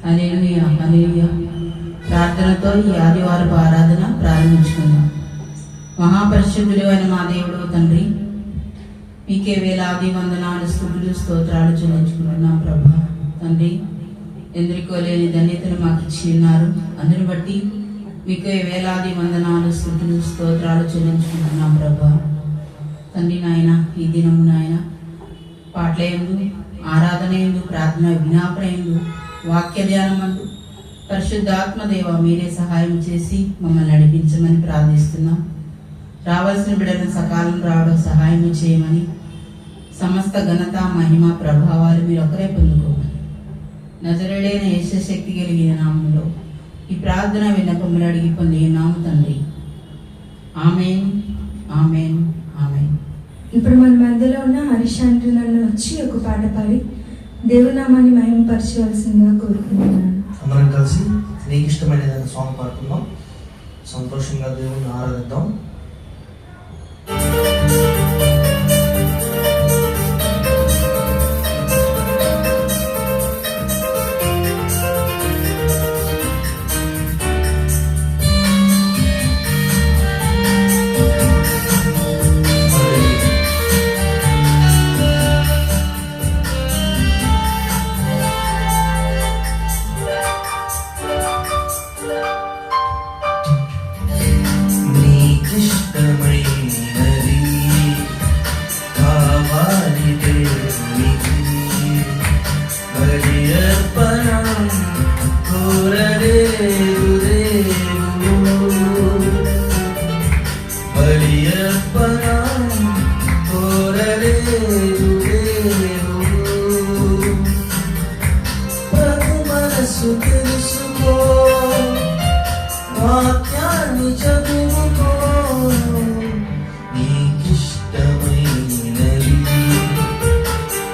హల్లెలూయా హల్లెలూయా. ప్రార్థనతో ఈ ఆదివారపు ఆరాధన ప్రారంభించుకుందాం. మహాపరిశుద్ధుడు అయిన మా దేవుడు తండ్రి, మీకే వేలాది వందనాలు, స్తుతులు, స్తోత్రాలు చెల్లించుకుంటున్నాం ప్రభా. తండ్రి, ఎందరికో లేని ధన్యతను మాకు ఇచ్చి ఉన్నారు. అందుని బట్టి మీకే వేలాది వందనాలు, స్తుతులు, స్తోత్రాలు చెల్లించుకుంటున్నాం ప్రభా. తండ్రి నాయన, ఈ దినము నాయన పాటల యందు, ఆరాధన యందు, ప్రార్థన విజ్ఞాపన యందు, వాక్య ధ్యానమందు పరిశుద్ధాత్మ దేవ మీరే సహాయం చేసి మమ్మల్ని నడిపించమని ప్రార్థిస్తున్నాం. రావాల్సిన బిడ్డలను సకాలం రావడం సహాయం చేయమని, సమస్త ఘనత మహిమ ప్రభావాలు మీరు ఒకరే పొందుకోమని నజరేయుడైన యేసు శక్తి కలిగిన నామంలో ఈ ప్రార్థన విన్నపములు అడిగి పొందినాము తండ్రి. ఆమేన్ ఆమేన్ ఆమేన్. ఇప్పుడు మన మధ్యలో ఉన్న హరిశాంతి నన్ను వచ్చి ఒక పాట పాడి దేవునామాన్ని మహిమపరచవలసిందిగా కోరుకుంటున్నాను. అందరం కలిసి నీకు ఇష్టమైన ఏదైనా సాంగ్ పాడుకుందాం, సంతోషంగా దేవుని ఆరాధిద్దాం. వాక్యాన్ని చదువుకో, నీకిష్టమైనది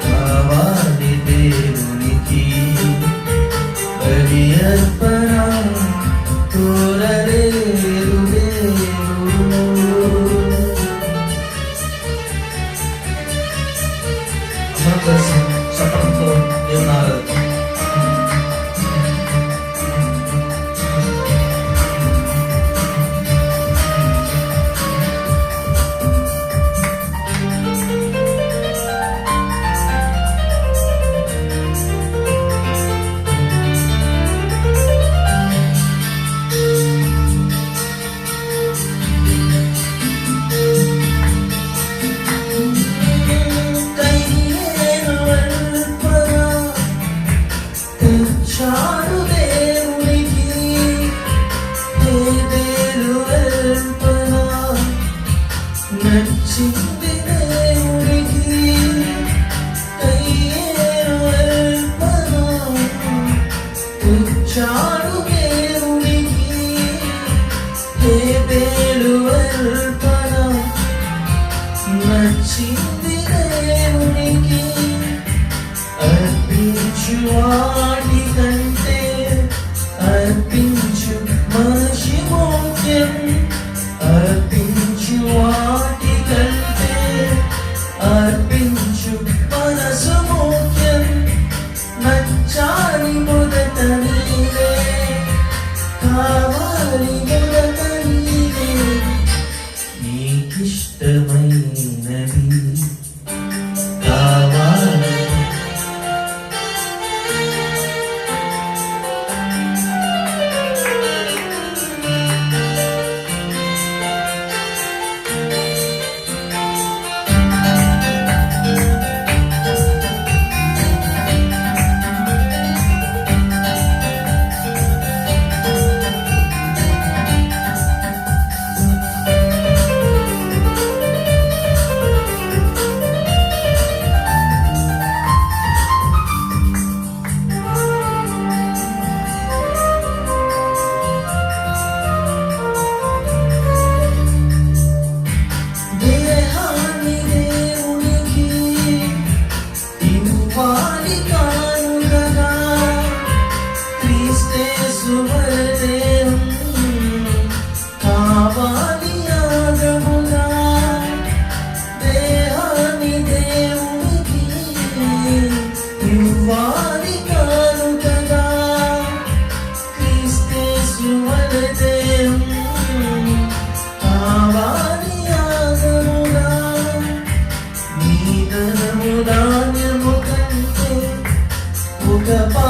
కావాలి దేవునికి. బలి అర్పణ కోరలేదు దేవుడు. అందరం కలిసి చప్పట్లతో దేవుని ఆరాధిద్దాం. నచ్చింది దేవునికి తెచ్చాడు దేవునికి హేబేలు అర్పణ. నచ్చింది దేవునికి అర్పించు వాటి కంటే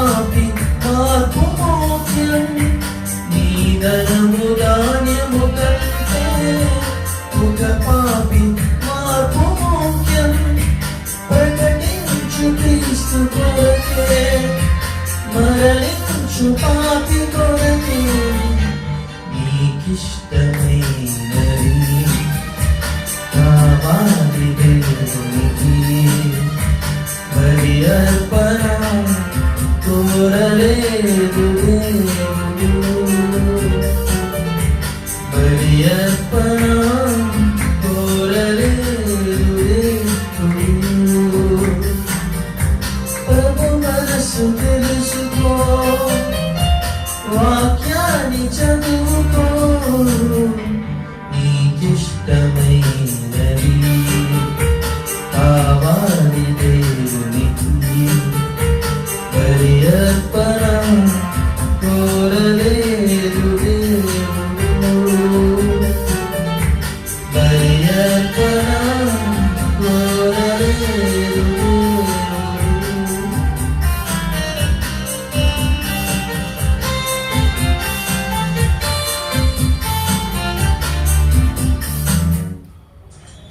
పాపి మార్పు మోక్యం నీ ధనము ధాన్యము కంటే ఒక పాపి మార్పు మోక్యం ప్రకటించు క్రీస్తు కొరకే మరలించు పాపి కొరకే నీకిష్టమైనది కావాలి దేవునికి బలి అర్పణ కోరలేదు దేవుడు బలి అర్పణ కోరలేదు దేవుడు ప్రభు మనసు తెలుసుకో వాక్యాన్ని చదువుకో నీకిష్టమైనది కావాలి దేవునికి బలి అర్పణ కోరలేదు దేవుడు బలి అర్పణ కోరలేదు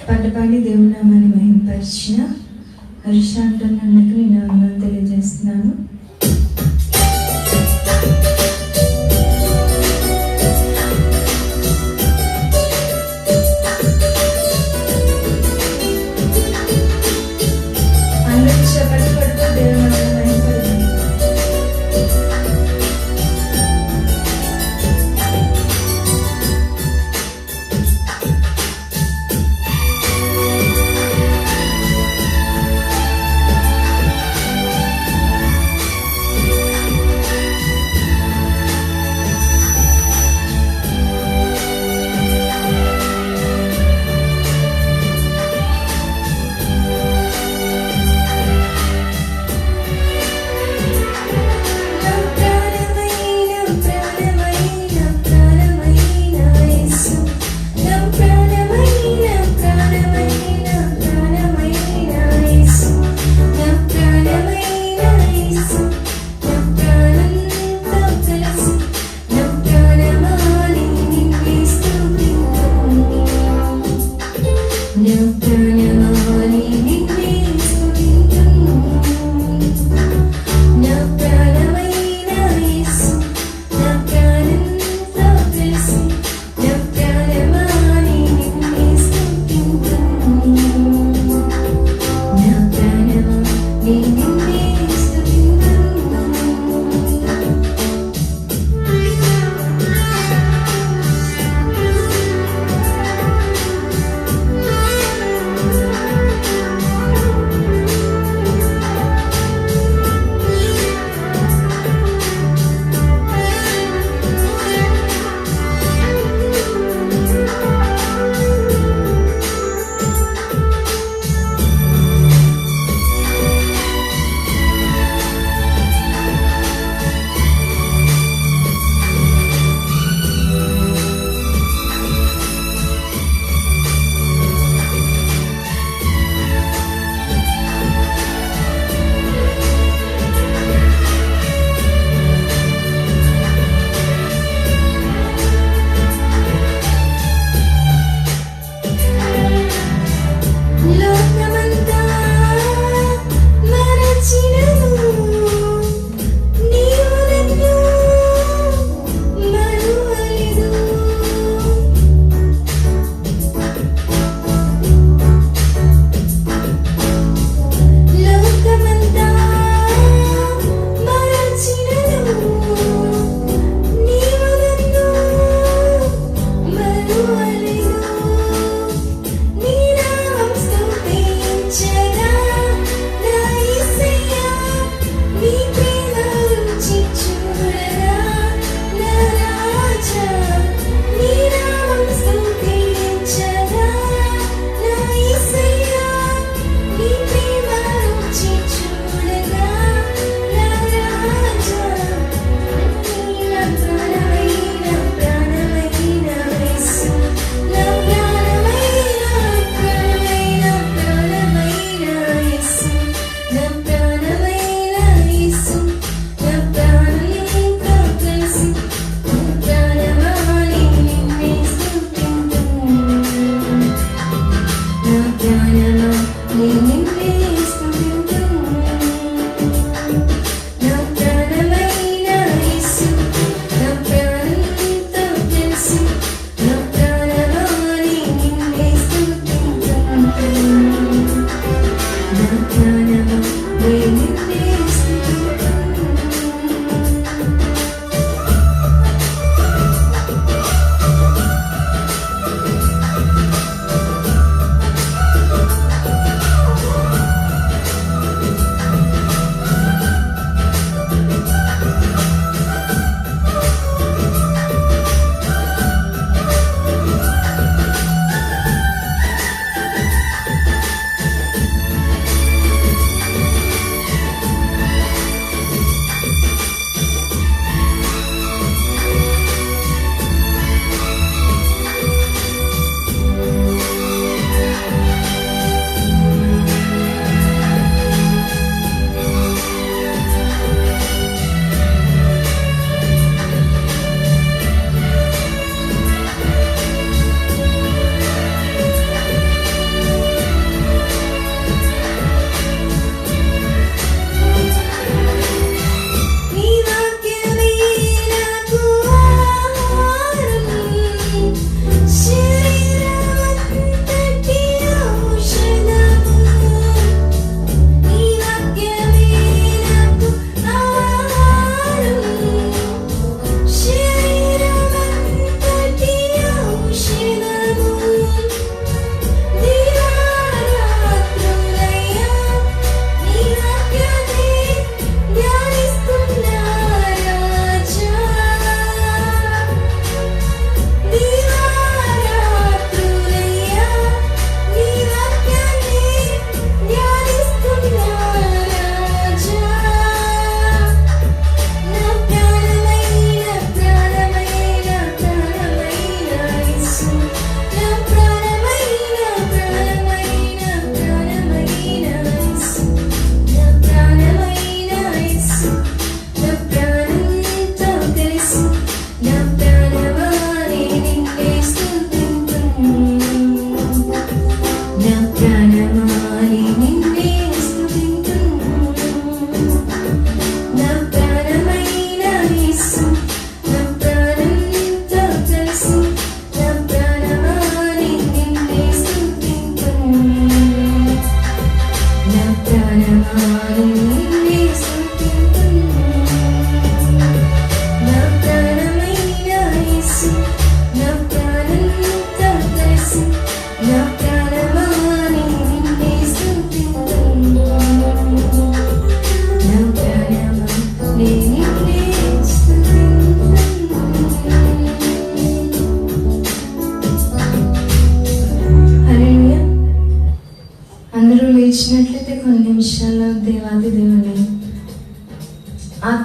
పాటపాడి దేవుని నామాన్ని మహింపరిచిన హరిశాంతన్నకు నేను వందనాలు తెలియజేస్తున్నాను. అందరూ చప్పట్లు కొడుతూ దేవుని నామాన్ని మహింపరిచారు.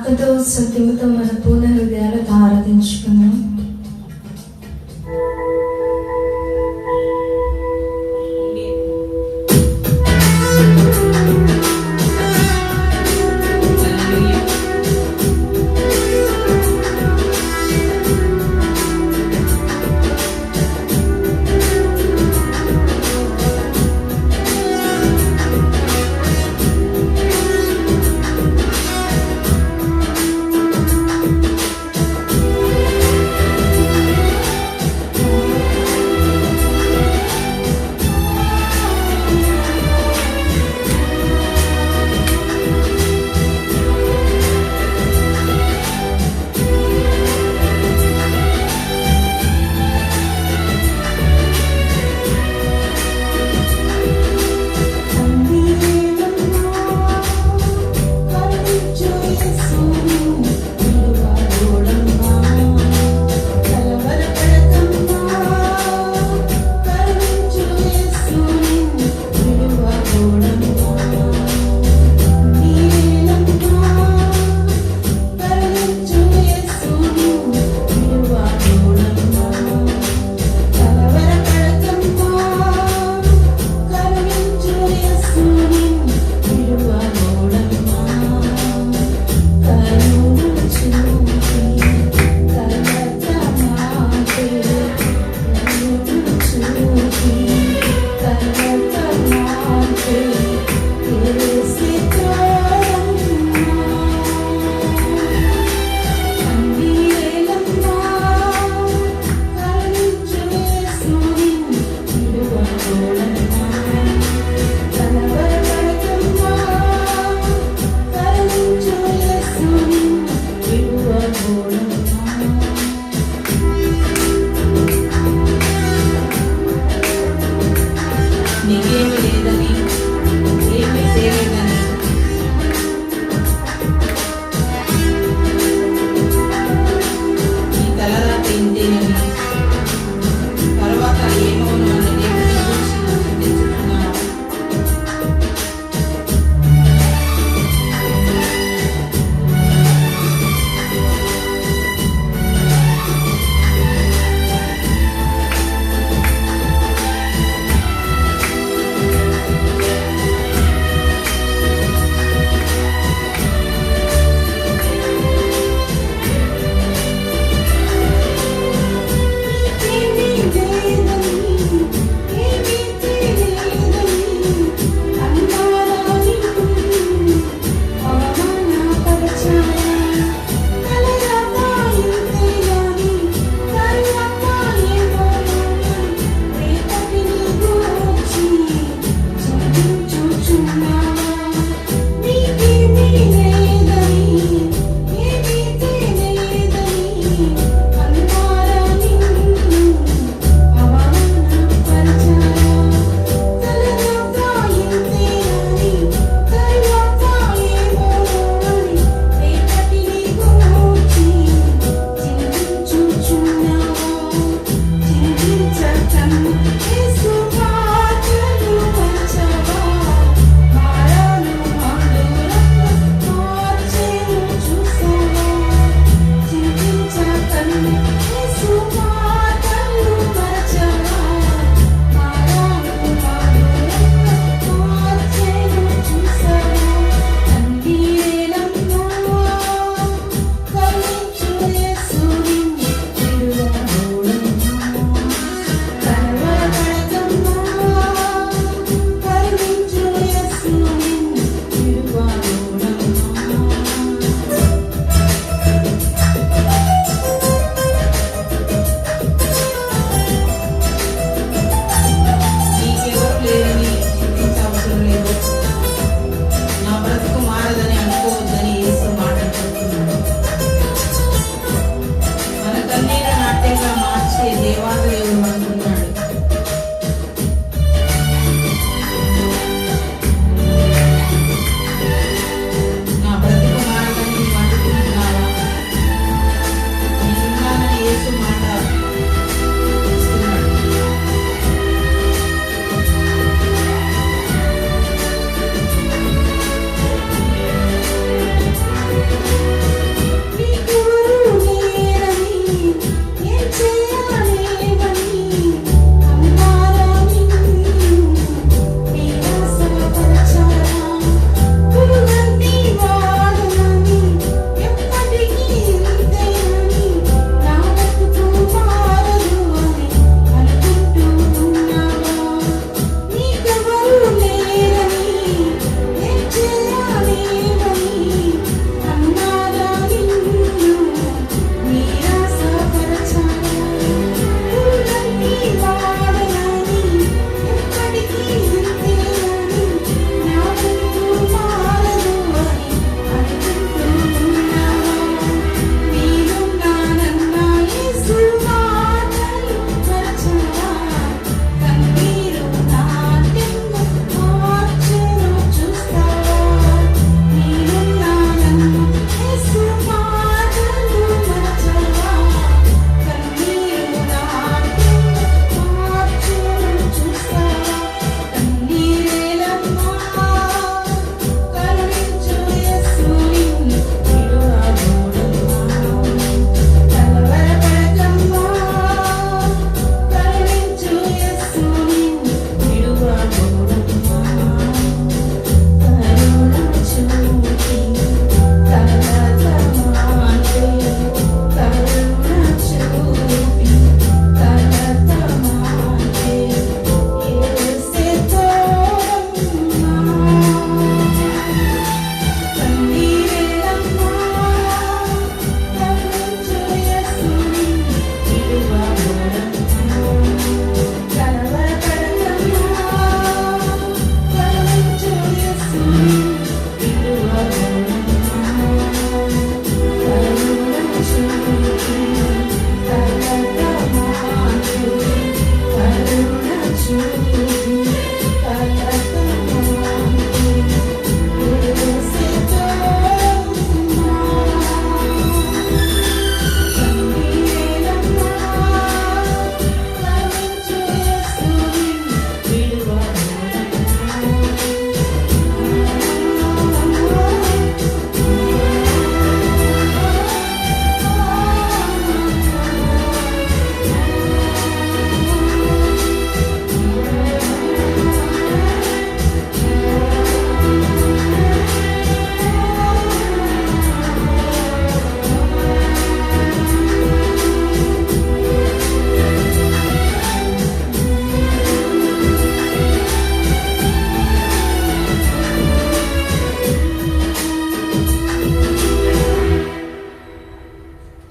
ఆత్మతో సత్యముతో మన పూర్ణ హృదయాలతో ఆరాధించుకున్నాం.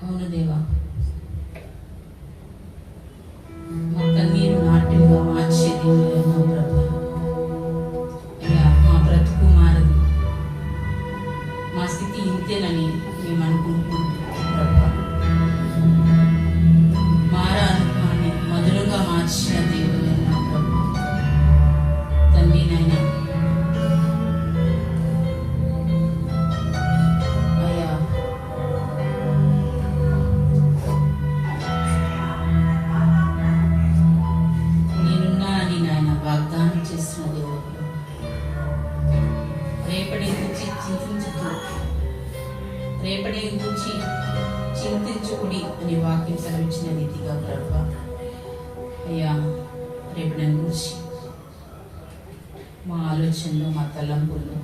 అవును దేవా, మా కన్నీరు నాట్యంగా మార్చే దేవుడు అయినావు ప్రభా. అయ్యా, మా బ్రతుకు మారదు, మా స్థితి ఇంతేనని మేము అనుకుంటున్నాం ప్రభా. మారా అనుభవాన్ని మధురంగా మార్చిన దేవుడు అయినావు ప్రభా. తండ్రి నాయనా, అయ్యా నేనున్నా అని నాయన వాగ్దానం చేస్తున్న దేవుడు. రేపటి గురించి చింతించుతూ, రేపటి గురించి చింతించుకుడి అని వాక్యం సెలవిచ్చిన రీతిగా ప్రభా. అయ్యా, రేపటి గురించి మా ఆలోచనలు, మా తలంపుల్లో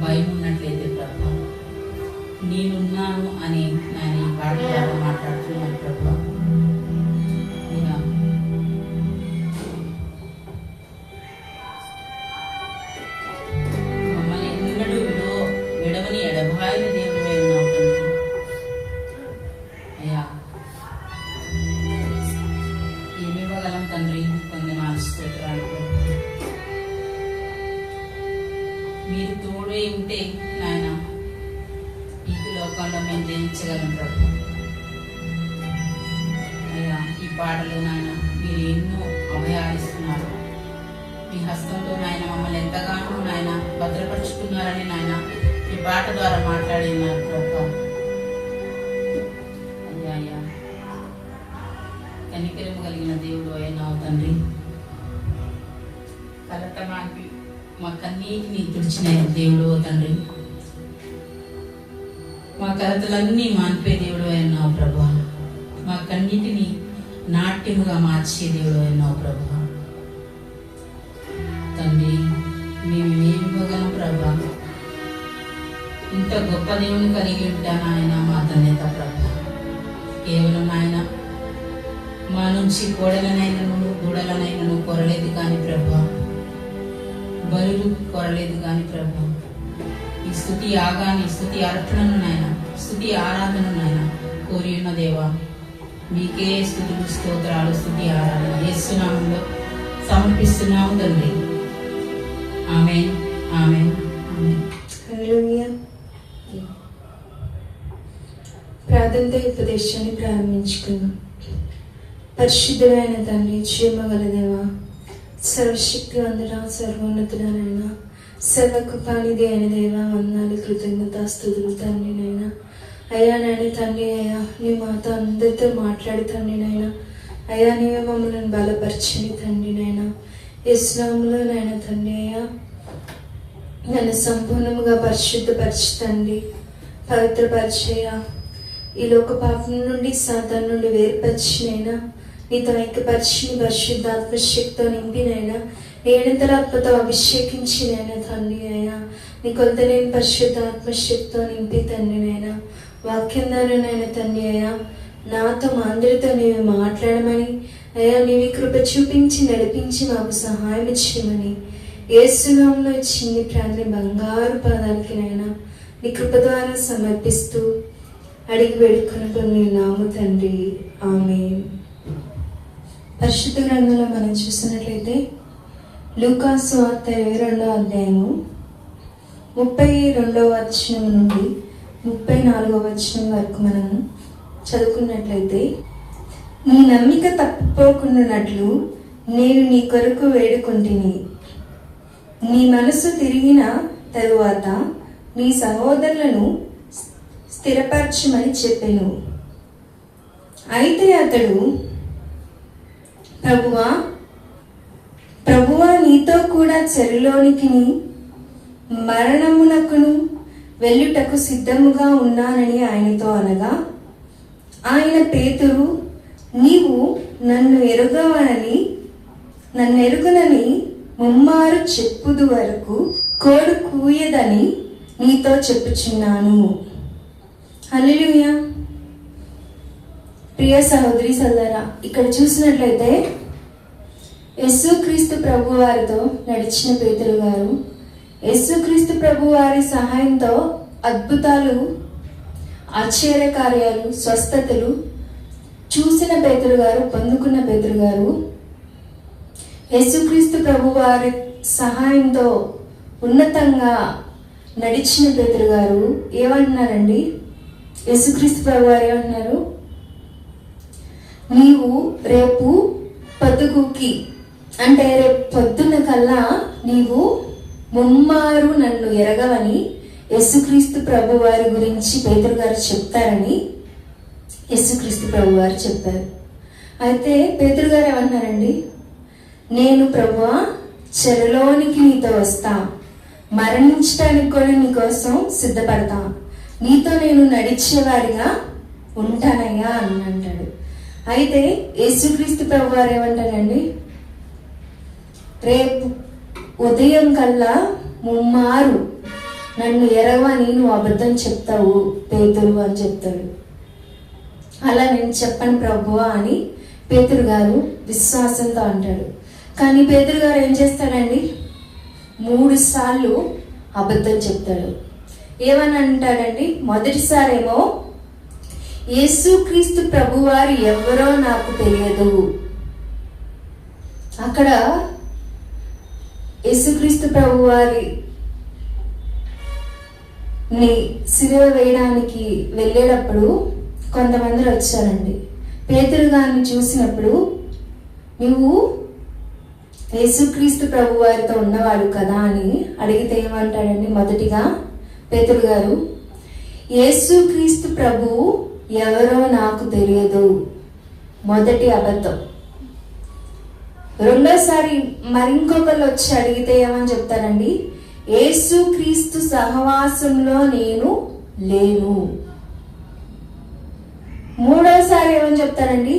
భయం ఉన్నట్లయితే ప్రభా, నేనున్నాను అని నేను ఈ పాట ద్వారా మాట్లాడుతున్నాను ప్రభా. అయ్యా, మమ్మల్ని ఎన్నడూ విడవని ఎడబాయిన దేవుడు ఉన్నావు తండ్రి. అయ్యా, ఏమివ్వగలం తండ్రి? వందనాలు, స్తోత్రాలు ప్రభా. మీరు తోడే ఉంటే నాయన ఈ లోకంలో మేము జయించగలం ప్రభు. అయ్యా, ఈ పాటలు నాయన మీరు ఎన్నో అభయాలిస్తున్నారు. మీ హస్తంలో నాయన మమ్మల్ని ఎంతగానో నాయన భద్రపరుచుకున్నారని నాయన ఈ పాట ద్వారా మాట్లాడినారు ప్రభు. అయ్యా అయ్యా, కనికరము కలిగిన దేవుడు అయినావు తండ్రి. కలత మా కన్నీటిని తుడిచిన దేవుడు తండ్రి. మా కలతలన్నీ మాన్పే దేవుడు అయినావు ప్రభా. మా కన్నీటిని నాట్యముగా మార్చే దేవుడు అయినావు ప్రభా. తండ్రి, మేము ఏమివ్వగలం ప్రభా? ఇంత గొప్ప దేవుని కలిగి ఉంటాను ఆయన, మా ధన్యత ప్రభా. కేవలం ఆయన మా నుంచి కోడలనైనను దూడలనైనను కొరలేదు కానీ ప్రభా, బలులు కొరలేదు కానీ ప్రభా. ఈ స్తుతి యాగాన్ని, స్తుతి అర్పణను నాయన, స్తుతి ఆరాధన నాయన కోరి ఉన్న దేవా, మీకే స్తుతులు, స్తోత్రాలు, స్తుతి ఆరాధన యేసునామంలో సమర్పిస్తున్నాము తండ్రి. ఆమేన్, ఆమేన్, ఆమేన్. హల్లెలూయా. ప్రార్థనతో ఉపదేశాన్ని ప్రారంభించుకుందాం. పరిశుద్ధుడైన తండ్రి, జీవగల దేవా, సర్వశక్తివంతుడా, సర్వోన్నతుడనైనా, సర్వకృపానిధి అయిన దేవా, వందనాలు, కృతజ్ఞతాస్తుతులు తండ్రి నైనా. అయ్యా నాయన తండ్రి, అయ్యా నీ మాతో అందరితో మాట్లాడి తండ్రి నైనా. అయ్యా నీవే మమ్మల్ని బలపరచని తండ్రి నైనా. ఇస్లాంలో నైనా తండ్రి, అయ్యా నన్ను సంపూర్ణముగా పరిశుద్ధపరచు తండ్రి, పవిత్రపరిచయ్యా. ఈ లోక పాపం నుండి, సాతాను నుండి వేరుపరిచినైనా, నీతో ఐక్యపరిచి పరిశుద్ధాత్మ శక్తితో నింపినైనా, నేనంతరాత్మతో అభిషేకించినైనా తండ్రి అయ్యా. నీ కొలత నేను పరిశుద్ధాత్మ శక్తితో నింపి తండ్రి నైనా. వాక్యం ద్వారానైనా తండ్రి అయ్యా నాతో, మా అందరితో నీవు మాట్లాడమని అయ్యా, నీవి కృప చూపించి నడిపించి మాకు సహాయం చేయమని యేసునామములో చిన్ని ప్రార్థన బంగారు పాదాలకి నైనా నీ కృప ద్వారా సమర్పిస్తూ అడిగి వేడుకొనుకొని నాము తండ్రి, ఆమేన్. పరిశుద్ధ గ్రంథంలో మనం చూసినట్లయితే లూకా సువార్త 22వ అధ్యాయము 32వ వచనం నుండి 34వ వచనం వరకు మనం చదువుకున్నట్లయితే, నీ నమ్మిక తప్పిపోకుండానట్లు నేను నీ కొరకు వేడుకొంటిని. నీ మనసు తిరిగిన తరువాత నీ సహోదరులను స్థిరపరచమని చెప్పెను. అయితే అతడు, ప్రభువా నీతో కూడా చెరలోనికి మరణమునకును వెళ్ళుటకు సిద్ధముగా ఉన్నానని ఆయనతో అనగా, ఆయన పేతురు, నీవు నన్ను ఎరుగునని ముమ్మారు చెప్పుదు వరకు కోడు కూయదని నీతో చెప్పుచున్నాను. హల్లెలూయా. ప్రియ సహోదరి సోదరా, ఇక్కడ చూసినట్లయితే యేసుక్రీస్తు ప్రభు వారితో నడిచిన పేతురు గారు యేసుక్రీస్తు ప్రభు వారి సహాయంతో ఆశ్చర్య కార్యాలు, స్వస్థతలు చూసిన పేతురు గారు, పొందుకున్న పేతురు గారు యేసుక్రీస్తు ప్రభు వారి సహాయంతో ఉన్నతంగా నడిచిన పేతురు గారు ఏమంటున్నారండి? యేసుక్రీస్తు ప్రభు వారు ఏమంటున్నారు? నీవు రేపు పొద్దుగుకి, అంటే రేపు పొద్దున్న కల్లా నీవు ముమ్మారు నన్ను ఎరగవని యేసుక్రీస్తు ప్రభు వారి గురించి పేతురు గారు చెప్తారని యేసుక్రీస్తు ప్రభు వారు చెప్పారు. అయితే పేతురు గారు ఏమన్నారండి? నేను ప్రభువా చెరలోనికి నీతో వస్తా, మరణించడానికి కూడా నీకోసం సిద్ధపడతా, నీతో నేను నడిచేవాడిగా ఉంటానయ్యా అని అంటాడు. అయితే యేసుక్రీస్తు ప్రభు వారు ఏమంటారండి? రేపు ఉదయం కల్లా ముమ్మారు నన్ను ఎరవని నువ్వు అబద్ధం చెప్తావు పేతురు అని చెప్తాడు. అలా నేను చెప్పను ప్రభువా అని పేతురు గారు విశ్వాసంతో అంటాడు. కానీ పేతురు గారు ఏం చేస్తాడండి? 3 సార్లు అబద్ధం చెప్తాడు. ఏమని అంటాడండి? మొదటిసారేమో యేసుక్రీస్తు ప్రభువారు ఎవరో నాకు తెలియదు. అక్కడ యేసుక్రీస్తు ప్రభువారి సిలువ వేయడానికి వెళ్ళేటప్పుడు కొంతమంది వచ్చారండి. పేతురు గారిని చూసినప్పుడు నువ్వు యేసుక్రీస్తు ప్రభు వారితో ఉన్నవాడు కదా అని అడిగితే ఏమంటాడండి? మొదటిగా పేతురు గారు, యేసుక్రీస్తు ప్రభు ఎవరో నాకు తెలియదు, మొదటి అబద్ధం. రెండోసారి మరింకొకరు వచ్చి అడిగితే ఏమని చెప్తారండి? యేసుక్రీస్తు సహవాసంలో నేను లేను. మూడోసారి ఏమని చెప్తారండి?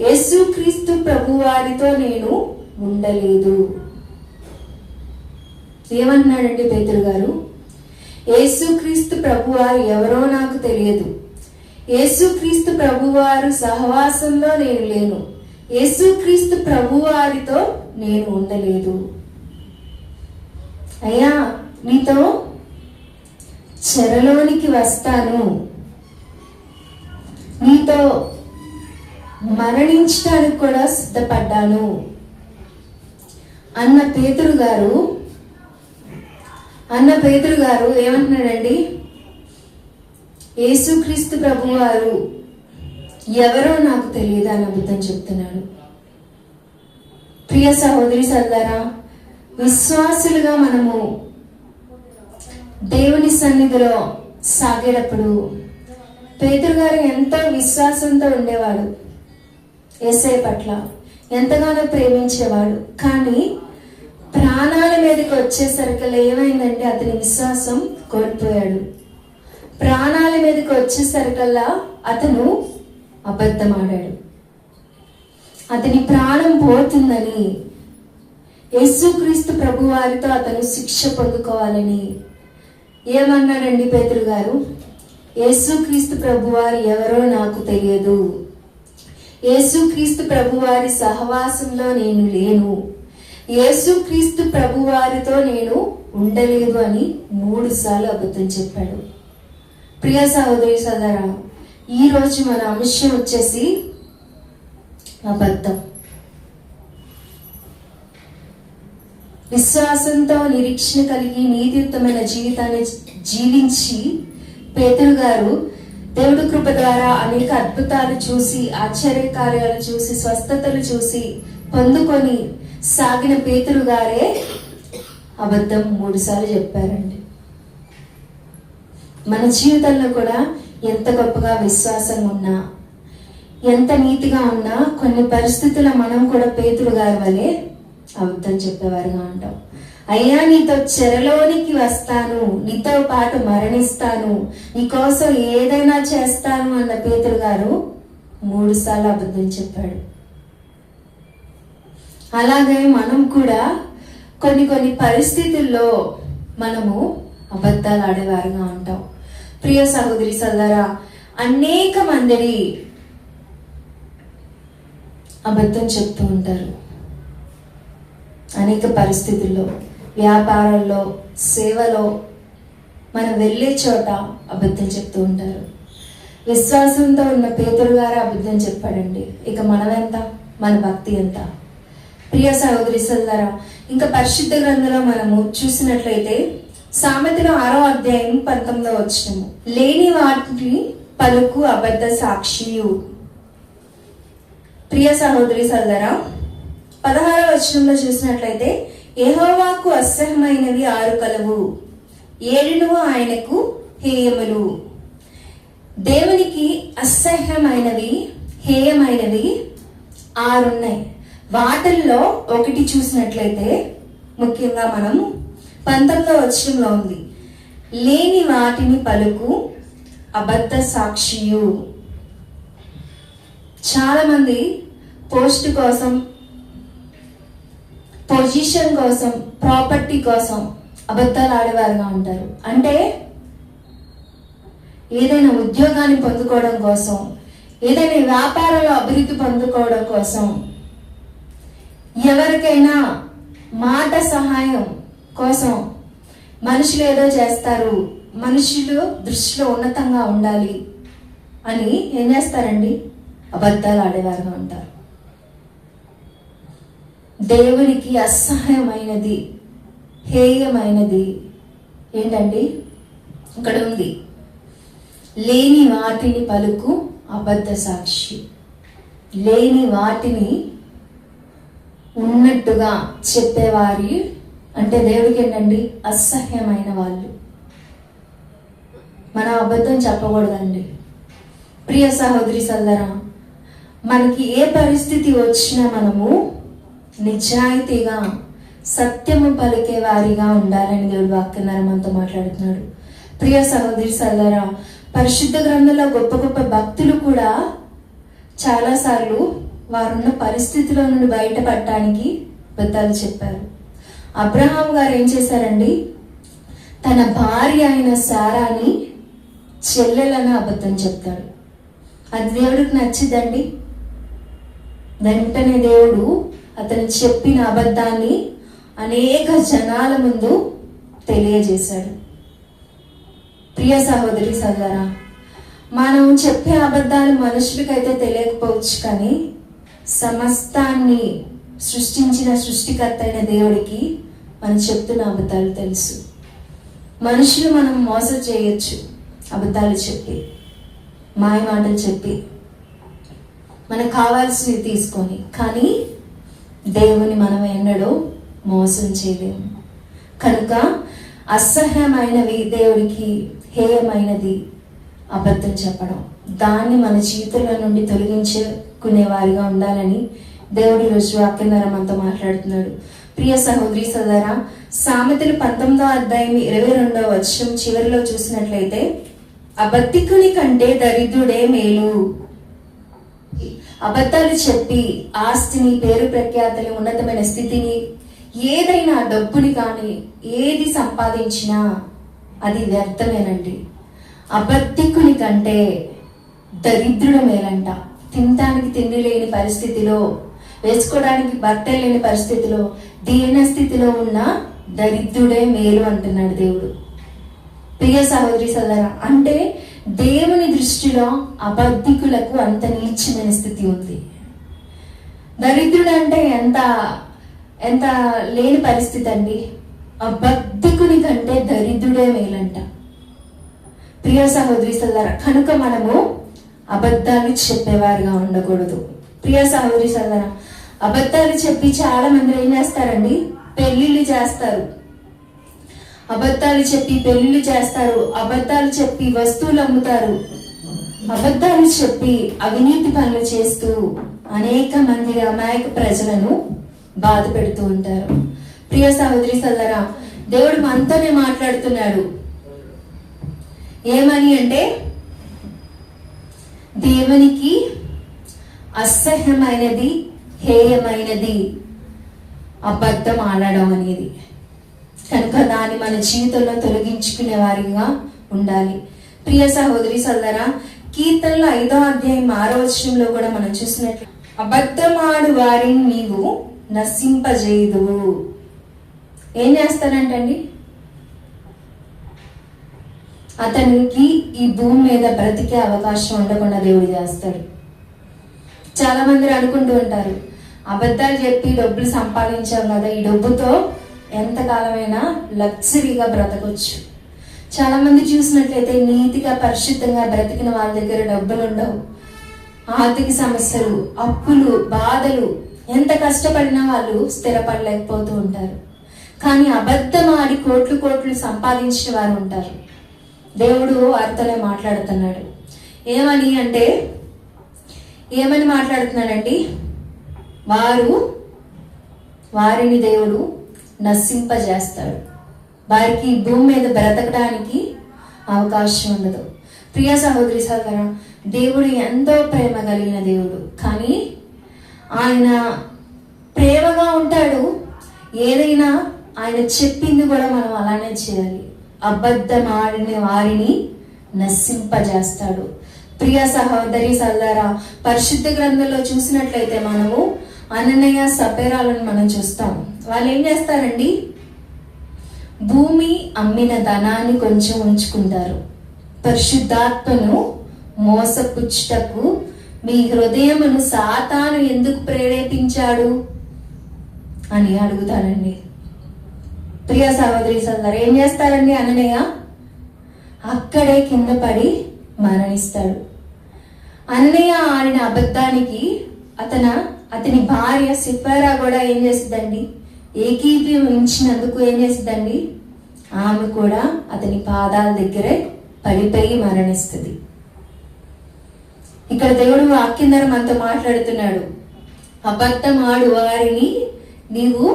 యేసుక్రీస్తు ప్రభువారితో నేను ఉండలేదు. ఏమన్నాడండి పేతురు గారు? యేసుక్రీస్తు ప్రభువారు ఎవరో నాకు తెలియదు, యేసుక్రీస్తు ప్రభువారు సహవాసంలో నేను లేను, యేసుక్రీస్తు ప్రభువారితో నేను ఉండలేదు. అయ్యా నీతో చెరలోనికి వస్తాను, నీతో మరణించడానికి కూడా సిద్ధపడ్డాను అన్న పేతురు గారు ఏమంటున్నాడండి? యేసుక్రీస్తు ప్రభువారు ఎవరో నాకు తెలియదు అని అబద్ధం చెప్తున్నాడు. ప్రియ సహోదరి సోదరా, విశ్వాసులుగా మనము దేవుని సన్నిధిలో సాగేటప్పుడు పేతురు గారు ఎంతో విశ్వాసంతో ఉండేవాడు, యేసయ్య పట్ల ఎంతగానో ప్రేమించేవాడు. కానీ ప్రాణాల మీదకి వచ్చేసరికి ఏమైందంటే అతని విశ్వాసం కోల్పోయాడు. ప్రాణాల మీదకి వచ్చేసరికల్లా అతను అబద్ధమాడాడు. అతని ప్రాణం పోతుందని, యేసుక్రీస్తు ప్రభువారితో అతను శిక్ష పొందుకోవాలని ఏమన్నాడండి పేతురు గారు? యేసుక్రీస్తు ప్రభువారు ఎవరో నాకు తెలియదు, యేసుక్రీస్తు ప్రభువారి సహవాసంలో నేను లేను, యేసుక్రీస్తు ప్రభువారితో నేను ఉండలేదు అని 3 సార్లు అబద్ధం చెప్పాడు. ప్రియ సహోదరి సోదరా, ఈరోజు మన అంశం వచ్చేసి అబద్ధం. విశ్వాసంతో నిరీక్షణ కలిగి నీతియుక్తమైన జీవితాన్ని జీవించి పేతురు గారు దేవుడి కృప ద్వారా అనేక అద్భుతాలు చూసి, ఆశ్చర్య కార్యాలు చూసి, స్వస్థతలు చూసి పొందుకొని సాగిన పేతురు గారే అబద్ధం 3 సార్లు చెప్పారండి. మన జీవితంలో కూడా ఎంత గొప్పగా విశ్వాసం ఉన్నా, ఎంత నీతిగా ఉన్నా, కొన్ని పరిస్థితుల్లో మనం కూడా పేతురు గారి వలె అబద్ధం చెప్పేవారుగా ఉంటాం. అయ్యా నీతో చెరలోనికి వస్తాను, నీతో పాటు మరణిస్తాను, నీకోసం ఏదైనా చేస్తాను అన్న పేతురు గారు 3 సార్లు అబద్ధం చెప్పాడు. అలాగే మనం కూడా కొన్ని పరిస్థితుల్లో మనము అబద్ధాలు ఆడేవారుగా ఉంటాం. ప్రియ సహోదరి సోదరా, అనేక మంది అబద్ధం చెప్తూ ఉంటారు. అనేక పరిస్థితుల్లో, వ్యాపారాల్లో, సేవలో, మనం వెళ్ళే చోట అబద్ధం చెప్తూ ఉంటారు. విశ్వాసంతో ఉన్న పేతురు గారు అబద్ధం చెప్పాడండి. ఇక మనమెంత, మన భక్తి ఎంత? ప్రియ సహోదరి సోదరా, ఇంకా పరిశుద్ధ గ్రంథంలో మనము చూసినట్లయితే సామెతలు 6వ అధ్యాయం 19వ వచనము, లేని వాటిని పలుకు అబద్ధ సాక్షియు. ప్రియ సహోదరి సోదరా, 16వ వచనంలో చూసినట్లయితే యెహోవాకు అసహ్యమైనవి 6 కలవు, 7 ఆయనకు హేయములు. దేవునికి అసహ్యమైనవి, హేయమైనవి 6 ఉన్నాయి. వాటిల్లో ఒకటి చూసినట్లయితే ముఖ్యంగా మనం 19వ వచనంలో ఉంది, లేని వాటిని పలుకు అబద్ధ సాక్షియు. చాలా మంది పోస్ట్ కోసం, పొజిషన్ కోసం, ప్రాపర్టీ కోసం అబద్ధాలు ఆడేవారుగా ఉంటారు. అంటే ఏదైనా ఉద్యోగాన్ని పొందుకోవడం కోసం, ఏదైనా వ్యాపారంలో అభివృద్ధి పొందుకోవడం కోసం, ఎవరికైనా మాట సహాయం కోసం మనుషులు ఏదో చేస్తారు, మనుషులు దృష్టిలో ఉన్నతంగా ఉండాలి అని ఏం చేస్తారండి? అబద్ధాలు ఆడేవారుగా ఉంటారు. దేవునికి అసహ్యమైనది, హేయమైనది ఏంటండి? ఇక్కడ ఉంది, లేని వాటిని పలుకు అబద్ధ సాక్షి. లేని వాటిని ఉన్నట్టుగా చెప్పేవారి అంటే దేవుడికి ఏంటండి? అసహ్యమైన వాళ్ళు. మనం అబద్ధం చెప్పకూడదండి. ప్రియ సహోదరి సోదరా, మనకి ఏ పరిస్థితి వచ్చినా మనము నిజాయితీగా సత్యము పలికే వారిగా ఉండాలని దేవుడు వాక్యం మనతో మాట్లాడుతున్నాడు. ప్రియ సహోదరి సోదరా, పరిశుద్ధ గ్రంథంలో గొప్ప గొప్ప భక్తులు కూడా చాలాసార్లు వారున్న పరిస్థితిలో నుండి బయటపడటానికి అబద్ధాలు చెప్పారు. అబ్రహాం గారు ఏం చేశారండి? తన భార్య అయిన సారాని చెల్లెలని అబద్ధం చెప్తాడు. అది దేవుడికి నచ్చిదండి. వెంటనే దేవుడు అతను చెప్పిన అబద్ధాన్ని అనేక జనాల ముందు తెలియజేశాడు. ప్రియ సహోదరి సోదరా, మనం చెప్పే అబద్ధాలు మనుషులకైతే తెలియకపోవచ్చు, కానీ సమస్తాన్ని సృష్టించిన సృష్టికర్త అయిన దేవుడికి మనం చెప్తున్న అబద్ధాలు తెలుసు. మనుషులు మనం మోసం చేయొచ్చు, అబద్ధాలు చెప్పి, మాయ మాటలు చెప్పి, మనకు కావాల్సినవి తీసుకొని, కానీ దేవుని మనం ఎన్నడూ మోసం చేయలేము. కనుక అసహ్యమైనవి, దేవుడికి హేయమైనది అబద్ధం చెప్పడం. దాన్ని మన జీవితంలో నుండి తొలగించుకునే వారిగా ఉండాలని దేవుడి రోజు వాక్యం ద్వారా మనతో మాట్లాడుతున్నాడు. ప్రియ సహోదరి సోదరా, సామెతలు 19వ అధ్యాయం 22వ వచనం చివరిలో చూసినట్లయితే, అబద్ధికుని కంటే దరిద్రుడే మేలు. అబద్ధాలు చెప్పి ఆస్తిని, పేరు ప్రఖ్యాతలు, ఉన్నతమైన స్థితిని, ఏదైనా డబ్బుని కానీ ఏది సంపాదించినా అది వ్యర్థమేనండి. అబద్ధికుని కంటే దరిద్రుడు మేలంట. తినడానికి తిండి లేని పరిస్థితిలో, వేసుకోవడానికి బట్టలు లేని పరిస్థితిలో, దీన స్థితిలో ఉన్న దరిద్రుడే మేలు అంటున్నాడు దేవుడు. ప్రియ సహోదరి సోదరా, అంటే దేవుని దృష్టిలో అబద్ధికులకు అంత నీచమైన స్థితి ఉంది. దరిద్రుడు అంటే ఎంత ఎంత లేని పరిస్థితి అండి. అబద్ధికుని కంటే దరిద్రుడే మేలంట. ప్రియ సహోదరి సోదరా, కనుక మనము అబద్ధాలు చెప్పేవారుగా ఉండకూడదు. ప్రియ సహోదరి సోదరా, అబద్ధాలు చెప్పి చాలా మంది ఏం చేస్తారండి? పెళ్లిళ్ళు చేస్తారు. అబద్ధాలు చెప్పి పెళ్లిళ్ళు చేస్తారు. అబద్ధాలు చెప్పి వస్తువులు అమ్ముతారు. అబద్ధాలు చెప్పి అవినీతి పనులు చేస్తూ అనేక మంది అమాయక ప్రజలను బాధ పెడుతూ ఉంటారు. ప్రియ సహోదరి సోదరా, దేవుడు మనతోనే మాట్లాడుతున్నాడు. ఏమని అంటే, దేవునికి అసహ్యమైనది, హేయమైనది అబద్ధం ఆడడం అనేది. కనుక దాన్ని మన జీవితంలో తొలగించుకునే వారిగా ఉండాలి. ప్రియ సహోదరి సోదరా, కీర్తనలో 5వ అధ్యాయం 6వ వచనంలో కూడా మనం చూసినట్లు, అబద్ధమాడు వారిని నీవు నశింపజేయుదువు. ఏం చేస్తానంటండి? అతనికి ఈ భూమి మీద బ్రతికే అవకాశం ఉండకుండా దేవుడు చేస్తాడు. చాలా మంది అనుకుంటూ ఉంటారు, అబద్ధాలు చెప్పి డబ్బులు సంపాదించాం కదా, ఈ డబ్బుతో ఎంతకాలమైనా లగ్జరీగా బ్రతకొచ్చు. చాలా మంది చూసినట్లయితే నీతిగా పరిశుద్ధంగా బ్రతికిన వాళ్ళ దగ్గర డబ్బులు ఉండవు. ఆర్థిక సమస్యలు, అప్పులు, బాధలు, ఎంత కష్టపడినా వాళ్ళు స్థిరపడలేకపోతూ ఉంటారు. కానీ అబద్ధం ఆడి కోట్లు కోట్లు సంపాదించిన వారు ఉంటారు. దేవుడు వారితోనే మాట్లాడుతున్నాడు. ఏమని మాట్లాడుతున్నాడండి? వారిని దేవుడు నశింపజేస్తాడు. వారికి భూమి మీద బ్రతకడానికి అవకాశం ఉండదు. ప్రియ సహోదరి సహోదరా, దేవుడు ఎంతో ప్రేమ కలిగిన దేవుడు. కానీ ఆయన ప్రేమగా ఉంటాడు. ఏదైనా ఆయన చెప్పింది కూడా మనం అలానే చేయాలి. అబద్ధం ఆడిన వారిని నశింపజేస్తాడు. ప్రియ సహోదరి సహోదరా, పరిశుద్ధ గ్రంథంలో చూసినట్లయితే మనము అననీయ సపేరాలను మనం చూస్తాం. వాళ్ళు ఏం చేస్తారండి? భూమి అమ్మిన ధనాన్ని కొంచెం ఉంచుకుంటారు. పరిశుద్ధాత్మను మోసపుచ్చుటకు మీ హృదయమును సాతాను ఎందుకు ప్రేరేపించాడు అని అడుగుతాడండి. ప్రియ సహోదరి సోదరు, ఏం చేస్తారండి? అననీయ అక్కడే కింద పడి మరణిస్తాడు. అననీయ ఆడిన అబద్ధానికి అతని భార్య సిఫారా కూడా ఏం చేసిద్దండి? ఏకీభవించినందుకు ఏం చేసిద్దండి? ఆమె కూడా అతని పాదాల దగ్గరే పడిపోయి మరణిస్తుంది. ఇక్కడ దేవుడు వాక్యం ద్వారా మనతో మాట్లాడుతున్నాడు. అబద్ధం ఆడు వారిని నీవు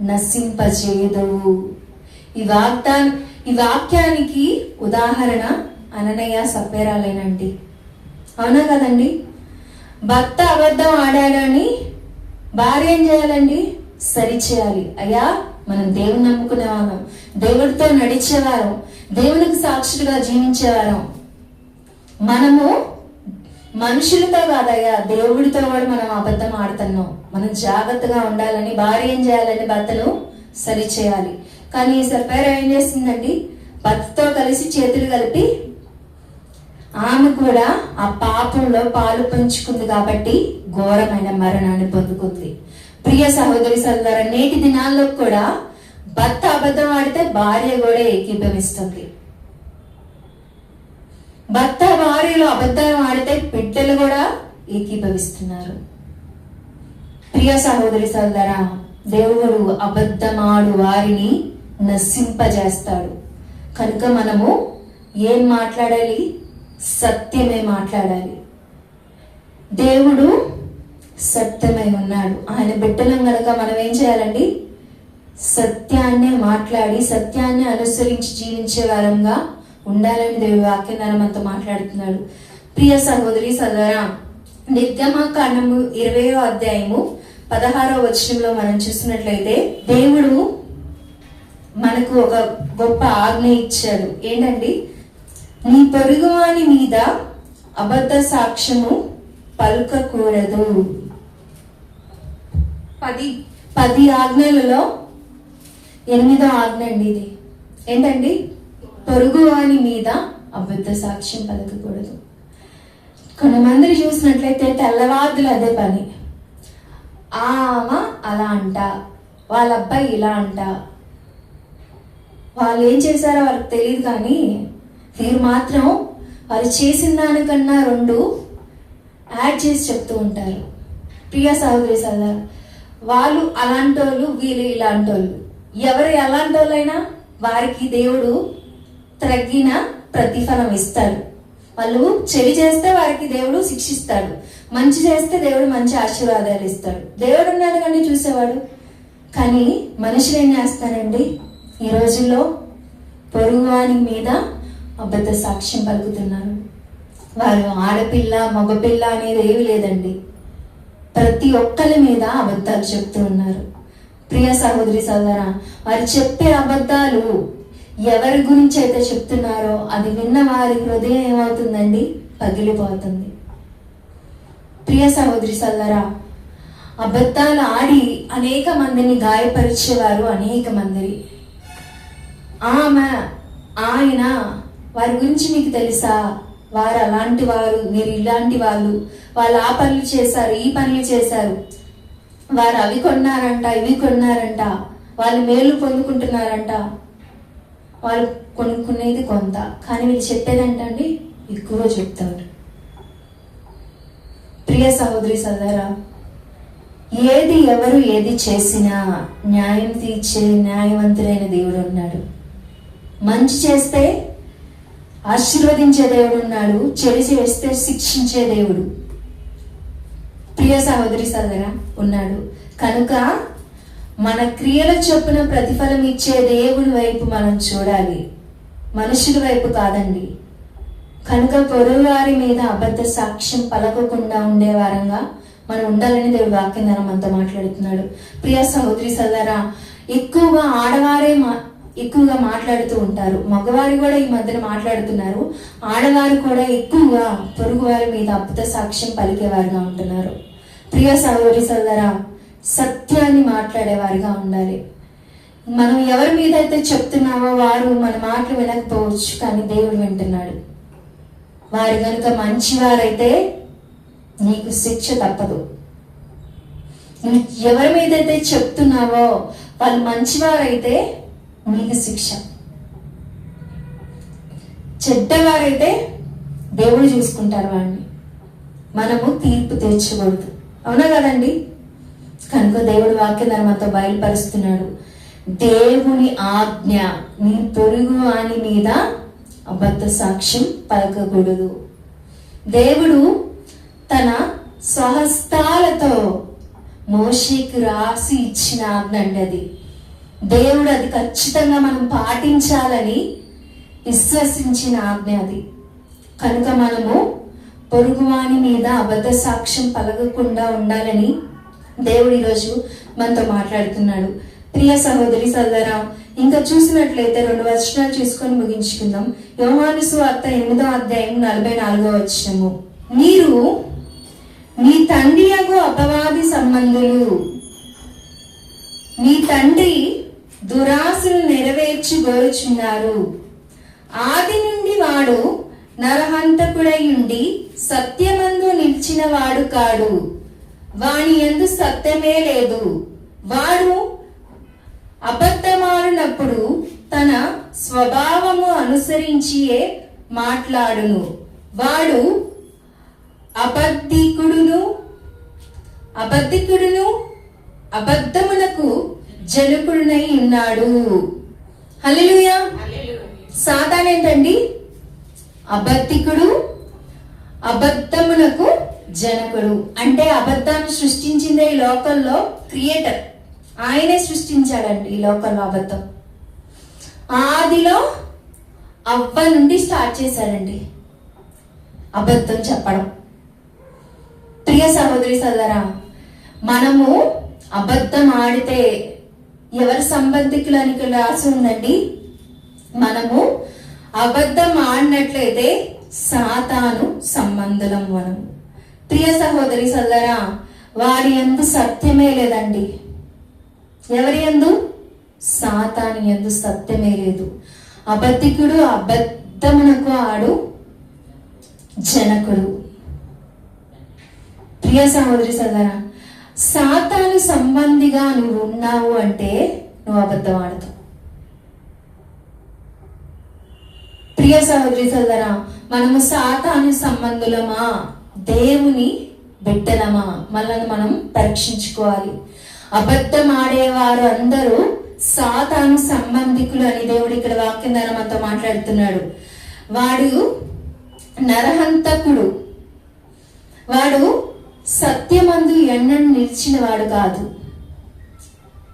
నశింపజేయదవు. ఈ వాక్యానికి ఉదాహరణ అననీయ సపేరాలేనండి. అవునా కదండి? భర్త అబద్ధం ఆడాడని భార్య ఏం చేయాలండి? సరిచేయాలి. అయ్యా, మనం దేవుని నమ్ముకునే వాళ్ళం, దేవుడితో నడిచేవారం, దేవునికి సాక్షులుగా జీవించేవారం. మనము మనుషులతో కాదయ్యా, దేవుడితో కూడా మనం అబద్ధం ఆడుతున్నాం. మనం జాగ్రత్తగా ఉండాలని భార్య ఏం చేయాలని భర్తను సరిచేయాలి. కానీ సపేరా ఏం చేసిందండి? భర్తతో కలిసి చేతులు కలిపి ఆమె కూడా ఆ పాపంలో పాలు పంచుకుంది కాబట్టి ఘోరమైన మరణాన్ని పొందుకుంది. ప్రియ సహోదరి సోదరా, నేటి దినాల్లో కూడా భర్త అబద్ధం ఆడితే భార్య కూడా ఏకీభవిస్తుంది. భర్త భార్యలో అబద్ధం ఆడితే బిడ్డలు కూడా ఏకీభవిస్తున్నారు. ప్రియ సహోదరి సోదరా, దేవుడు అబద్ధమాడు వారిని నశింపజేస్తాడు. కనుక మనము ఏం మాట్లాడాలి? సత్యమే మాట్లాడాలి. దేవుడు సత్యమై ఉన్నాడు. ఆయన బిడ్డలం కనుక మనం ఏం చేయాలండి? సత్యాన్నే మాట్లాడి సత్యాన్ని అనుసరించి జీవించే వారంగా ఉండాలని దేవుడి వాక్యం ద్వారా మనతో మాట్లాడుతున్నాడు. ప్రియ సహోదరి సోదరా, నిర్గమకాండము 20వ అధ్యాయము 16వ వచనంలో మనం చూసినట్లయితే దేవుడు మనకు ఒక గొప్ప ఆజ్ఞ ఇచ్చాడు. ఏంటండి? నీ పొరుగువాని మీద అబద్ధ సాక్ష్యము పలుకకూడదు. 10 ఆజ్ఞలలో 8వ ఆజ్ఞ అండి ఇది. ఏంటండి? పొరుగువాని మీద అబద్ధ సాక్ష్యం పలకకూడదు. కొంతమందిని చూసినట్లయితే తెల్లవారులు అదే పని. ఆమె అలా అంట, వాళ్ళ అబ్బాయి ఇలా అంట. వాళ్ళు ఏం చేశారో వాళ్ళకి తెలియదు, కానీ వీరు మాత్రం వాళ్ళు చేసిన దానికన్నా 2 యాడ్ చేసి చెప్తూ ఉంటారు. ప్రియ సహోదరి సోదరా, వాళ్ళు అలాంటి వాళ్ళు, వీళ్ళు ఇలాంటి వాళ్ళు. ఎవరు ఎలాంటి వాళ్ళైనా వారికి దేవుడు తగిన ప్రతిఫలం ఇస్తాడు. వాళ్ళు చెడు చేస్తే వారికి దేవుడు శిక్షిస్తాడు, మంచి చేస్తే దేవుడు మంచి ఆశీర్వాదాలు ఇస్తాడు. దేవుడు ఉన్నాడు కానీ చూసేవాడు. కానీ మనుషులు ఏం చేస్తారండి? ఈ రోజుల్లో పొరుగువాని మీద అబద్ధ సాక్ష్యం పలుకుతున్నారు. వారు ఆడపిల్ల మగపిల్ల అనేది ఏమి లేదండి, ప్రతి ఒక్కరి మీద అబద్ధాలు చెప్తూ ఉన్నారు. ప్రియ సహోదరి సోదరా, వారు చెప్పే అబద్ధాలు ఎవరి గురించి అయితే చెప్తున్నారో అది విన్న వారి హృదయం ఏమవుతుందండి? పగిలిపోతుంది. ప్రియ సహోదరి సోదరా, అబద్ధాలు ఆడి అనేక మందిని గాయపరిచేవారు అనేక మంది. ఆయన వారి గురించి మీకు తెలుసా? వారు అలాంటి వారు, మీరు ఇలాంటి వాళ్ళు. వాళ్ళు ఆ పనులు చేశారు, ఈ పనులు చేశారు. వారు అవి కొన్నారంట, ఇవి కొన్నారంట. వాళ్ళు మేలు పొందుకుంటున్నారంట. వాళ్ళు కొనుక్కునేది కొంత, కానీ వీళ్ళు చెప్పేదంటండి ఎక్కువ చెప్తారు. ప్రియ సహోదరి సోదరా, ఎవరు ఏది చేసినా న్యాయం తీర్చే న్యాయవంతుడైన దేవుడు ఉన్నాడు. మంచి చేస్తే ఆశీర్వదించే దేవుడు ఉన్నాడు, చెడు చేస్తే శిక్షించే దేవుడు ప్రియ సహోదరి సోదరా ఉన్నాడు. కనుక మన క్రియల చొప్పున ప్రతిఫలం ఇచ్చే దేవుని వైపు మనం చూడాలి, మనుషుల వైపు కాదండి. కనుక పొరుగువారి మీద అబద్ధ సాక్ష్యం పలకకుండా ఉండే వారంగా మనం ఉండాలని దేవుడు వాక్యం ద్వారా మనతో మాట్లాడుతున్నాడు. ప్రియ సహోదరి సోదరా, ఎక్కువగా ఆడవారే ఎక్కువగా మాట్లాడుతూ ఉంటారు. మగవారు కూడా ఈ మధ్యన మాట్లాడుతున్నారు. ఆడవారు కూడా ఎక్కువగా పొరుగువారి మీద అబద్ధ సాక్ష్యం పలికేవారుగా ఉంటున్నారు. ప్రియ సహోదరి సోదరా, సత్యాన్ని మాట్లాడేవారిగా ఉండాలి. మనం ఎవరి మీద అయితే చెప్తున్నామో వారు మన మాటలు వినకపోవచ్చు, కానీ దేవుడు వింటున్నాడు. వారు కనుక మంచివారైతే నీకు శిక్ష తప్పదు. నువ్వు ఎవరి మీద అయితే చెప్తున్నావో వాళ్ళు మంచివారైతే నీకు శిక్ష. చెడ్డవారైతే దేవుడు చూసుకుంటారు వాడిని. మనము తీర్పు తీర్చకూడదు, అవునా కదండి? కనుక దేవుడు వాక్య ధర్మంతో బయలుపరుస్తున్నాడు. దేవుని ఆజ్ఞ, నీ పొరుగు వాని మీద అబద్ధ సాక్ష్యం పలకకూడదు. దేవుడు తన స్వహస్తాలతో మోషేకి రాసి ఇచ్చిన ఆజ్ఞ అండి అది. దేవుడు అది ఖచ్చితంగా మనం పాటించాలని విశ్వసించిన ఆజ్ఞ అది. కనుక మనము పొరుగువాని మీద అబద్ధ సాక్ష్యం పలకకుండా ఉండాలని దేవుడు ఈరోజు మనతో మాట్లాడుతున్నాడు. ప్రియ సహోదరి సోదరా, ఇంకా చూసినట్లయితే 2 వచనాలు చూసుకొని ముగించుకుందాం. యోహాను సువార్త 8వ అధ్యాయం 44వ వచనము. మీరు మీ తండ్రి యగు అపవాది సంబంధులు, మీ తండ్రి దురాశను నెరవేర్చుగోరుచున్నారు. ఆది నుండి వాడు నరహంతకుడై ఉండి సత్యమందు నిలిచిన వాడు కాడు, వాని యందు సత్యమే లేదు. వాడు అబద్ధమాడినప్పుడు తన స్వభావము అనుసరించియే మాట్లాడును. వాడు అబద్ధికుడును అబద్ధమునకు జనకుడునై ఉన్నాడు. హల్లెలూయా. సాతాను ఏంటండి? అబద్ధికుడు, అబద్ధమునకు జనకుడు. అంటే అబద్ధాన్ని సృష్టించిందే ఈ లోకంలో క్రియేటర్, ఆయనే సృష్టించాడండి ఈ లోకంలో అబద్ధం. ఆదిలో అవ్వ నుండి స్టార్ట్ చేశాడండి అబద్ధం చెప్పడం. ప్రియ సహోదరి సోదరా, మనము అబద్ధం ఆడితే ఎవరి సంబంధికులు అని రాసి ఉందండి. మనము అబద్ధం ఆడినట్లయితే సాతాను సంబంధులం మనం. ప్రియ సహోదరి సోదరా, వారి యందు సత్యమే లేదండి. ఎవరి యందు? సాతాను యందు సత్యమే లేదు. అబద్ధికుడు, అబద్ధమునకు ఆడు జనకుడు. ప్రియ సహోదరి సోదరా, సాతాను సంబంధిగా నువ్వు ఉన్నావు అంటే నువ్వు అబద్ధం ఆడతావు. ప్రియ సహోదరి సోదరా, మనము సాతాను సంబంధులమా, దేవుని బిడ్డలమా, మనల్ని మనం పరీక్షించుకోవాలి. అబద్ధం ఆడేవారు అందరూ సాతాను సంబంధికులు అని దేవుడు ఇక్కడ వాక్యం ద్వారా మనతో మాట్లాడుతున్నాడు. వాడు నరహంతకుడు, వాడు సత్యమందు ఎన్నను నిలిచిన వాడు కాదు,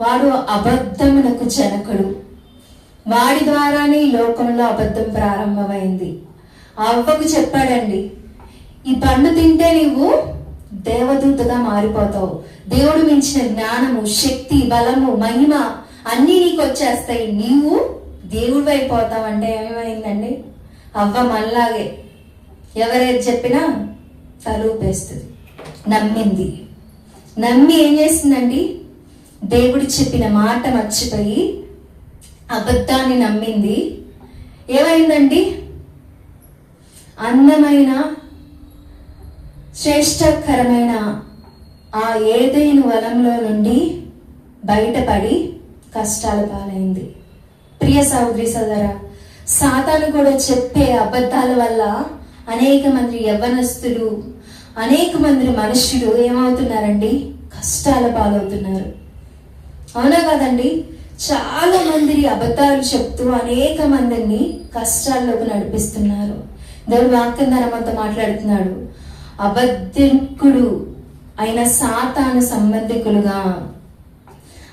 వాడు అబద్ధమునకు జనకుడు. వాడి ద్వారానే ఈ లోకంలో అబద్ధం ప్రారంభమైంది. అవ్వకు చెప్పాడండి, ఈ పండు తింటే నీవు దేవదూతగా మారిపోతావు, దేవుడు మించిన జ్ఞానము, శక్తి, బలము, మహిమ అన్నీ నీకు వచ్చేస్తాయి, నీవు దేవుడు అయిపోతావు. అంటే ఏమైందండి? అవ్వ మనలాగే ఎవరైతే చెప్పినా తలూపేస్తుంది. నమ్మింది. నమ్మి ఏం చేసిందండి? దేవుడు చెప్పిన మాట మర్చిపోయి అబద్ధాన్ని నమ్మింది. ఏమైందండి? అందమైన శ్రేష్టకరమైన ఆ ఏదైనా వనంలో నుండి బయటపడి కష్టాల పాలైంది. ప్రియ సహోదరి సోదరా, సాతాను కూడా చెప్పే అబద్ధాల వల్ల అనేక మంది యవ్వనస్తులు, అనేక మంది మనుషులు ఏమవుతున్నారండి? కష్టాల పాలవుతున్నారు. అవునా కదండి? చాలా మంది అబద్ధాలు చెప్తూ అనేక మందిని కష్టాల్లోకి నడిపిస్తున్నారు. దేవుడు వాక్యం ద్వారా మనతో మాట్లాడుతున్నాడు. అబద్ధికుడు అయిన సాతాను సంబంధికులుగా,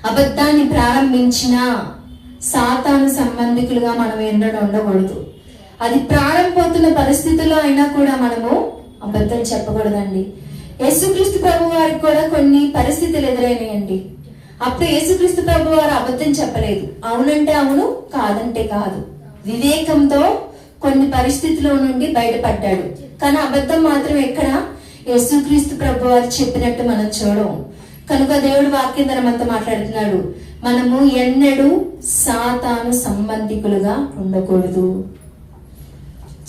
అబద్ధాన్ని ప్రారంభించిన సాతాను సంబంధికులుగా మనం ఎన్నడూ ఉండకూడదు. అది ప్రారంభమవుతున్న పరిస్థితుల్లో అయినా కూడా మనము అబద్ధం చెప్పకూడదండి. యేసుక్రీస్తు ప్రభు వారికి కూడా కొన్ని పరిస్థితులు ఎదురైనాయండి. అప్పుడు యేసుక్రీస్తు ప్రభు వారు అబద్ధం చెప్పలేదు. అవునంటే అవును, కాదంటే కాదు. వివేకంతో కొన్ని పరిస్థితుల్లో నుండి బయటపడ్డాడు. కానీ అబద్ధం మాత్రం ఎక్కడ? యేసుక్రీస్తు ప్రభు వారు చెప్పినట్టు మనం చూడం. కనుక దేవుడు వాక్యం ద్వారా మనతో మాట్లాడుతున్నాడు. మనము ఎన్నడూ సాతాను సంబంధికులుగా ఉండకూడదు.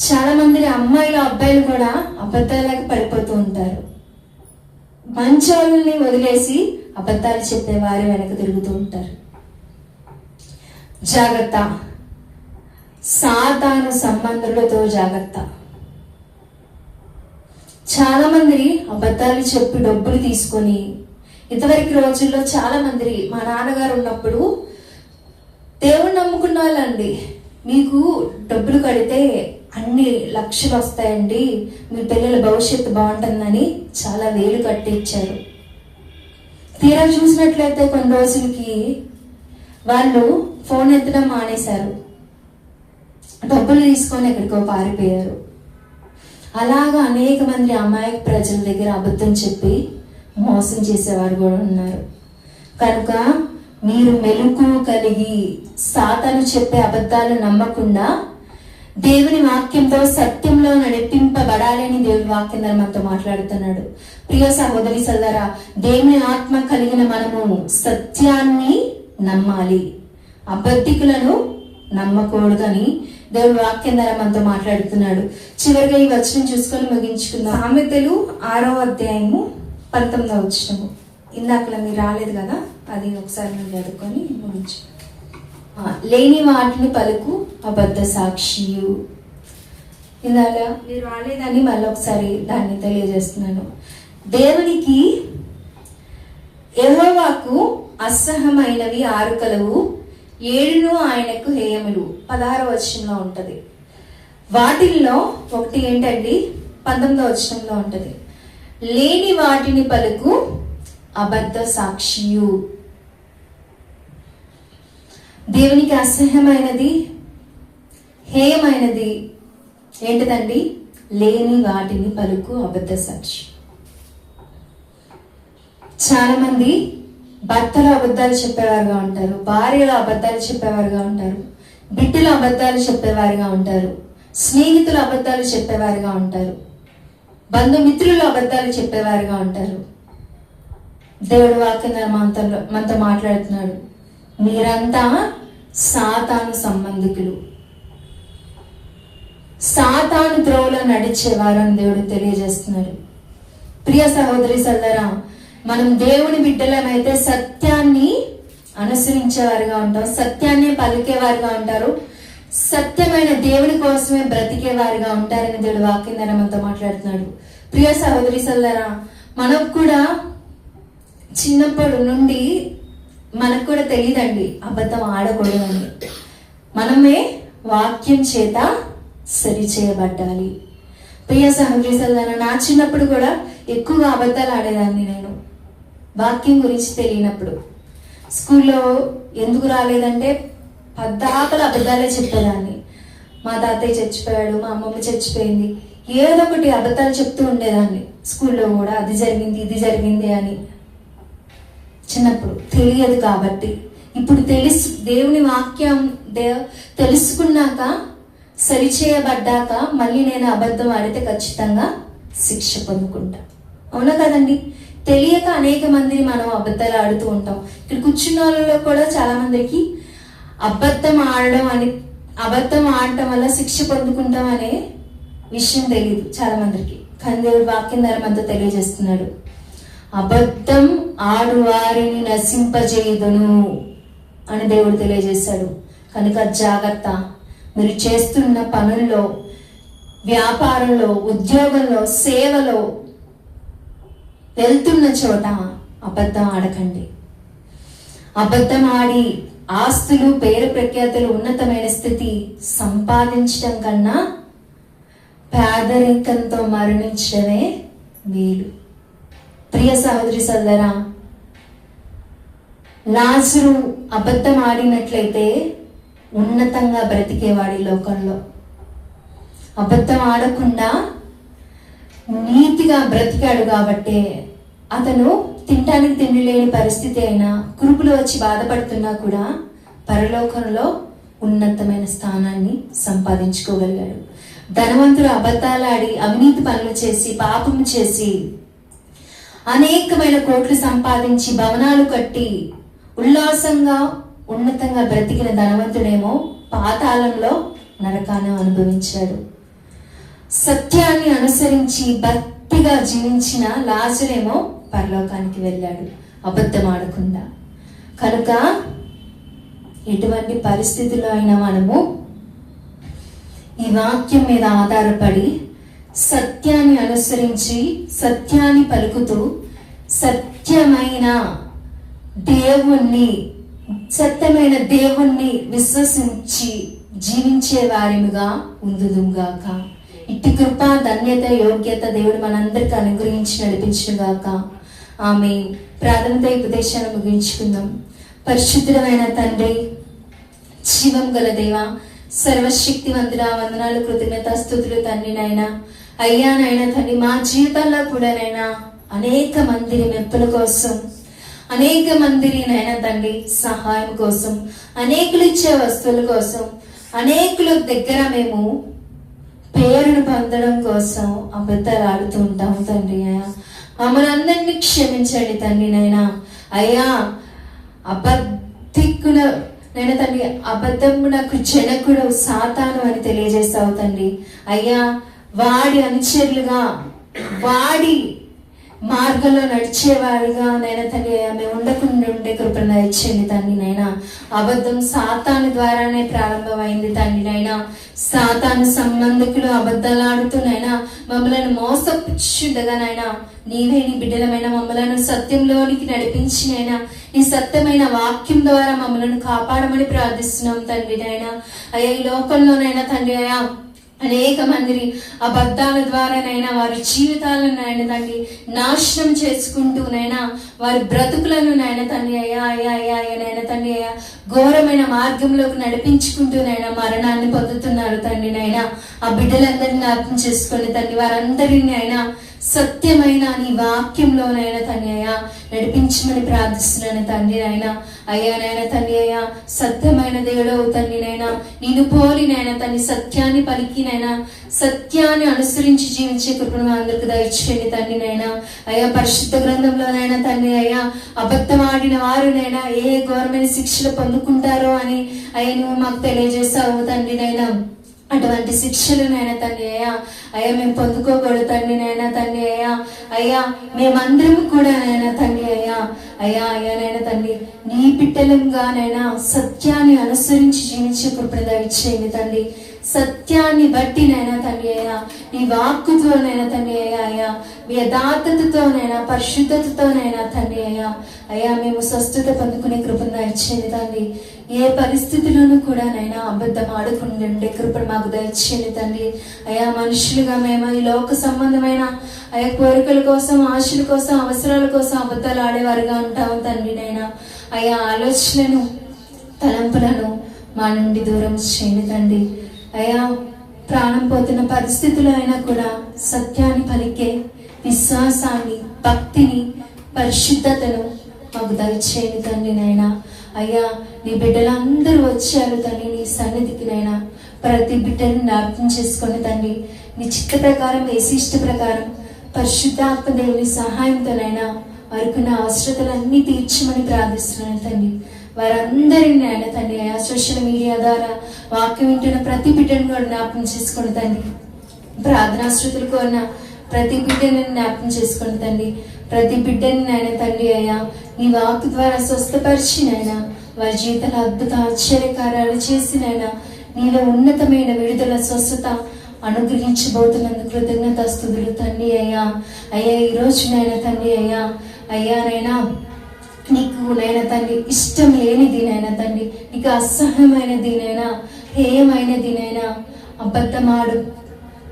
చాలా మంది అమ్మాయిలు అబ్బాయిలు కూడా అబద్ధాలకు పడిపోతూ ఉంటారు. మంచోళ్ళని వదిలేసి అబద్ధాలు చెప్పే వారి వెనక తిరుగుతూ ఉంటారు. జాగ్రత్త, సాతాను సంబంధులతో జాగ్రత్త. చాలా మంది అబద్ధాలు చెప్పి డబ్బులు తీసుకొని, ఇంతవరకు రోజుల్లో చాలా మంది, మా నాన్నగారు ఉన్నప్పుడు దేవుణ్ణి నమ్ముకున్న వాళ్ళండి, మీకు డబ్బులు కడితే అన్ని లక్షలు వస్తాయండి, మీ పిల్లల భవిష్యత్తు బాగుంటుందని చాలా వేలు కట్టించారు. తీరా చూసినట్లయితే కొన్ని రోజులకి వాళ్ళు ఫోన్ ఎత్తడం మానేశారు, డబ్బులు తీసుకొని ఎక్కడికో పారిపోయారు. అలాగా అనేక మంది అమాయక ప్రజల దగ్గర అబద్ధం చెప్పి మోసం చేసేవారు కూడా ఉన్నారు. కనుక మీరు మెలకు కలిగి సాతాను చెప్పే అబద్ధాలు నమ్మకుండా దేవుని వాక్యంతో సత్యంలో నడిపింపబడాలని దేవుని వాక్యం ద్వారా మనతో మాట్లాడుతున్నాడు. ప్రియ సహోదరి సోదరా, దేవుని ఆత్మ కలిగిన మనము సత్యాన్ని నమ్మాలి, అబద్ధికులను నమ్మకూడదని దేవుని వాక్యం ద్వారా మనతో మాట్లాడుతున్నాడు. చివరిగా ఈ వచనం చూసుకొని ముగించుకుందాం. సామెతలు 6వ అధ్యాయము 19వ వచనము. ఇందాకలా మీరు రాలేదు కదా, అది ఒకసారి మీరు చదువుకొని ముగించు. లేని వాటిని పలుకు అబద్ధ సాక్షియు. ఇందాక మీరు రాలేదని మళ్ళీ ఒకసారి దాన్ని తెలియజేస్తున్నాను. దేవునికి యెహోవాకు అసహ్యమైనవి 6 కలవు, 7 ఆయనకు హేయములు. 16వ వచనంలో ఉంటది. వాటిల్లో ఒకటి ఏంటండి? 19వ వచనంలో ఉంటది. లేని వాటిని పలుకు అబద్ధ సాక్షియు. దేవునికి అసహ్యమైనది, హేయమైనది ఏంటిదండి? లేని వాటిని పలుకు అబద్ధ సాక్షి. చాలా మంది భర్తలు అబద్ధాలు చెప్పేవారుగా ఉంటారు, భార్యలు అబద్ధాలు చెప్పేవారుగా ఉంటారు, బిడ్డలు అబద్ధాలు చెప్పేవారుగా ఉంటారు, స్నేహితులు అబద్ధాలు చెప్పేవారుగా ఉంటారు, బంధుమిత్రులు అబద్ధాలు చెప్పేవారుగా ఉంటారు. దేవుడు వాక్యం మనతో మాట్లాడుతున్నాడు. మీరంతా సాతాను సంబంధికులు, సాతాను త్రోవలో నడిచేవారు అని దేవుడు తెలియజేస్తున్నాడు. ప్రియ సహోదరి సోదరా, మనం దేవుని బిడ్డలమైతే సత్యాన్ని అనుసరించేవారుగా ఉంటాం, సత్యాన్ని పలికేవారుగా ఉంటారు, సత్యమైన దేవుని కోసమే బ్రతికేవారుగా ఉంటారని దేవుడు వాక్యం ద్వారా మనతో మాట్లాడుతున్నాడు. ప్రియ సహోదరి సోదరా, మనకు కూడా చిన్నప్పటి నుండి మనకు కూడా తెలియదండి అబద్ధం ఆడకూడదని. మనమే వాక్యం చేత సరిచేయబడ్డాలి. ప్రియ సహోదరి సోదరా, నా చిన్నప్పుడు కూడా ఎక్కువగా అబద్ధాలు ఆడేదాన్ని. నేను వాక్యం గురించి తెలియనప్పుడు స్కూల్లో ఎందుకు రాలేదంటే పద్దాకలు అబద్ధాలే చెప్పేదాన్ని. మా తాతయ్య చచ్చిపోయాడు, మా అమ్మమ్మ చచ్చిపోయింది, ఏదో ఒకటి అబద్ధాలు చెప్తూ ఉండేదాన్ని. స్కూల్లో కూడా అది జరిగింది ఇది జరిగింది అని. చిన్నప్పుడు తెలియదు కాబట్టి. ఇప్పుడు దేవుని వాక్యం తెలుసుకున్నాక, సరిచేయబడ్డాక మళ్ళీ నేను అబద్ధం ఆడితే ఖచ్చితంగా శిక్ష పొందుకుంటా. అవునా కదండి? తెలియక అనేక మందిని మనం అబద్ధాలు ఆడుతూ ఉంటాం. ఇక్కడ కూర్చున్న వాళ్ళలో కూడా చాలా మందికి అబద్ధం ఆడటం వల్ల శిక్ష పొందుకుంటాం అనే విషయం తెలియదు చాలా మందికి, కానీ దేవుడు వాక్యం ద్వారా మనతో తెలియజేస్తున్నాడు. అబద్ధం ఆడు వారిని నశింపజేయుదును అని దేవుడు తెలియజేశాడు. కనుక జాగ్రత్త, మీరు చేస్తున్న పనుల్లో, వ్యాపారంలో, ఉద్యోగంలో, సేవలో, వెళ్తున్న చోట అబద్ధం ఆడకండి. అబద్ధం ఆడి ఆస్తులు, పేరు ప్రఖ్యాతులు, ఉన్నతమైన స్థితి సంపాదించడం కన్నా పేదరికంతో మరణించడమే మేలు. ప్రియ సహోదరి సోదరా, లాజరు అబద్ధం ఆడినట్లయితే ఉన్నతంగా బ్రతికేవాడి లోకంలో. అబద్ధం ఆడకుండా నీతిగా బ్రతికాడు కాబట్టే అతను తినటానికి తిండి లేని పరిస్థితి అయినా, కురుపులు వచ్చి బాధపడుతున్నా కూడా పరలోకంలో ఉన్నతమైన స్థానాన్ని సంపాదించుకోగలిగాడు. ధనవంతులు అబద్ధాలాడి, అవినీతి పనులు చేసి, పాపము చేసి అనేకమైన కోట్లు సంపాదించి, భవనాలు కట్టి ఉల్లాసంగా ఉన్నతంగా బ్రతికిన ధనవంతుడేమో పాతాళంలో నరకాన్ని అనుభవించాడు. సత్యాన్ని అనుసరించి భక్తిగా జీవించిన లాజరేమో పరలోకానికి వెళ్ళాడు అబద్ధం ఆడకుండా. కనుక ఎటువంటి పరిస్థితుల్లో అయినా మనము ఈ వాక్యం మీద ఆధారపడి సత్యాన్ని అనుసరించి, సత్యాన్ని పలుకుతూ, సత్యమైన దేవుణ్ణి విశ్వసించి జీవించే వారిగా ఉందుదుగాక. ఇట్టి కృప, ధన్యత, యోగ్యత దేవుడు మనందరికి అనుగ్రహించి నడిపించుగాక. ఆమె ప్రార్థనతో ఈ ఉపదేశాన్ని ముగించుకుందాం. పరిశుద్ధమైన తండ్రి, జీవం గల దేవ, సర్వశక్తివంతుడా, వందనాలు, కృతజ్ఞత, స్తుతులు తండ్రి. నైనా అయ్యా నైనా తండ్రి, మా జీవితాల్లో కూడా నైనా అనేక మందిని మెప్పుల కోసం, అనేక మందిని నైనా తండ్రి సహాయం కోసం, అనేకులు ఇచ్చే వస్తువుల కోసం, అనేకుల దగ్గర మేము పేరును పొందడం కోసం అబద్ధాలు ఆడుతూ ఉంటాము తండ్రి. అయ్యా మమ్మల్ని అందరినీ క్షమించండి తండ్రి. నైనా అయ్యా అబద్ధికుల నైనా తండ్రి, అబద్ధమునకు జనకుడు సాతాను అని తెలియజేస్తావు తండ్రి. అయ్యా వాడి అనుచరులుగా, వాడి మార్గంలో నడిచేవారుగా నైనా తండ్రి మేము ఉండకుండా ఉండే కృపను ఇచ్చేయండి తండ్రి. నైనా అబద్ధం సాతాను ద్వారానే ప్రారంభమైంది తండ్రి. నైనా సాతాను సంబంధికులు అబద్ధాలు ఆడుతూనైనా మమ్మలను మోసపుచ్చుండగా నైనా నీవే నీ బిడ్డలమైన మమ్మలను సత్యంలోనికి నడిపించినైనా నీ సత్యమైన వాక్యం ద్వారా మమ్మలను కాపాడమని ప్రార్థిస్తున్నాం తండ్రి. నైనా అయ్యా ఈ లోకంలోనైనా తండ్రి అయ్యా అనేక మందిని అబద్ధాల ద్వారానైనా వారి జీవితాలను నాయన తండ్రి నాశనం చేసుకుంటూనైనా వారి బ్రతుకులను నాయన తండ్రి అయ్యా అయ్యా అయ్యా అయ్యా నాయన తండ్రి అయ్యా ఘోరమైన మార్గంలోకి నడిపించుకుంటూనైనా మరణాన్ని పొందుతున్నారు తండ్రి. నైనా ఆ బిడ్డలందరినీ జ్ఞాపకం చేసుకోండి తండ్రి. వారందరినీ అయినా సత్యమైన నీ వాక్యంలోనైనా తండ్రి అయ్యా నడిపించమని ప్రార్థిస్తున్నాను తండ్రి. అయినా అయ్యా నైనా తండ్రి అయ్యా సత్యమైన దేవుడవు తండ్రి. నైనా నిన్ను పోలినైనా తండ్రి సత్యాన్ని పలికినైనా సత్యాన్ని అనుసరించి జీవించే కృపను అందరికి దయచేయండి తండ్రి. నైనా అయ్యా పరిశుద్ధ గ్రంథంలోనైనా తండ్రి అయ్యా అబద్ధం ఆడిన వారునైనా ఏ ఘోరమైన శిక్షలు పొందుకుంటారో అని అయ్యా నువ్వు మాకు తెలియజేస్తావు తండ్రి. నైనా అటువంటి శిక్షలు నైనా తండ్రి అయ్యా అయ్యా మేము పొందుకోకూడదు తండ్రి. నైనా తండ్రి అయ్యా అయ్యా మేమందరం కూడా నైనా తండ్రి అయ్యా అయ్యా అయ్యా నైనా తండ్రి నీ బిడ్డలంగా నైనా సత్యాన్ని అనుసరించి జీవించే కృపను దయచేయండి తండ్రి. సత్యాన్ని బట్టి నైనా తండ్రి అయ్యా నీ వాక్కుతోనైనా తండ్రి అయ్యా అయ్యా యథార్థతతోనైనా పరిశుద్ధతతోనైనా తండ్రి అయ్యా అయ్యా మేము స్వస్థత పొందుకునే కృపను దయచేయండి తండ్రి. ఏ పరిస్థితుల్లోనూ కూడా నైనా అబద్ధం ఆడకుండా ఉండే కృపను మాకు దయచేయండి తండ్రి. అయ్యా మనుషులుగా మేము ఈ లోక సంబంధమైన అయ్యా కోరికల కోసం, ఆశల కోసం, అవసరాల కోసం అబద్ధాలు ఆడేవారుగా ఉంటాము తండ్రి. నైనా అయ్యా ఆలోచనలను, తలంపులను మా నుండి దూరం చేయండి తండ్రి. అయ్యా ప్రాణం పోతున్న పరిస్థితుల్లో అయినా కూడా సత్యాన్ని పలికే విశ్వాసాన్ని, భక్తిని, పరిశుద్ధతను మాకు దయచేయండి తండ్రి. నైనా అయ్యా నీ బిడ్డలందరూ వచ్చారు తండ్రి నీ సన్నిధికి. నైనా ప్రతి బిడ్డని జ్ఞాపకం చేసుకొని తండ్రి నీ చిత్త ప్రకారం, ఏసు ఇష్ట ప్రకారం పరిశుద్ధాత్మ దేవుని సహాయంతోనైనా వారికి నా అవసరతలన్నీ తీర్చమని ప్రార్థిస్తున్నాను తండ్రి. వారందరినీ ఆయన తండ్రి అయ్యా సోషల్ మీడియా ద్వారా వాక్యం వింటున్న ప్రతి బిడ్డను కూడా జ్ఞాపకం చేసుకోండి తండ్రి. ప్రార్థనాశ్రుతులు కోరిన ప్రతి బిడ్డని జ్ఞాపకం చేసుకోండి తండ్రి. ప్రతి బిడ్డని నాయన తండ్రి అయ్యా నీ వాక్కు ద్వారా స్వస్థపరిచి నాయన వారి జీవితంలో అద్భుత ఆశ్చర్యకార్యాలు చేసినైనా నీలో ఉన్నతమైన విడుదల స్వస్థత అనుగ్రహించబోతున్నందుకు కృతజ్ఞతాస్తుతులు తండ్రి అయ్యా. అయ్యా ఈ రోజు నైనా తండ్రి అయ్యా అయ్యానైనా నీకు నైనా తండ్రి ఇష్టం లేనిది నైనా తండ్రి, నీకు అసహ్యమైనది నైనా హేయమైనది నైనా అబద్ధమాడు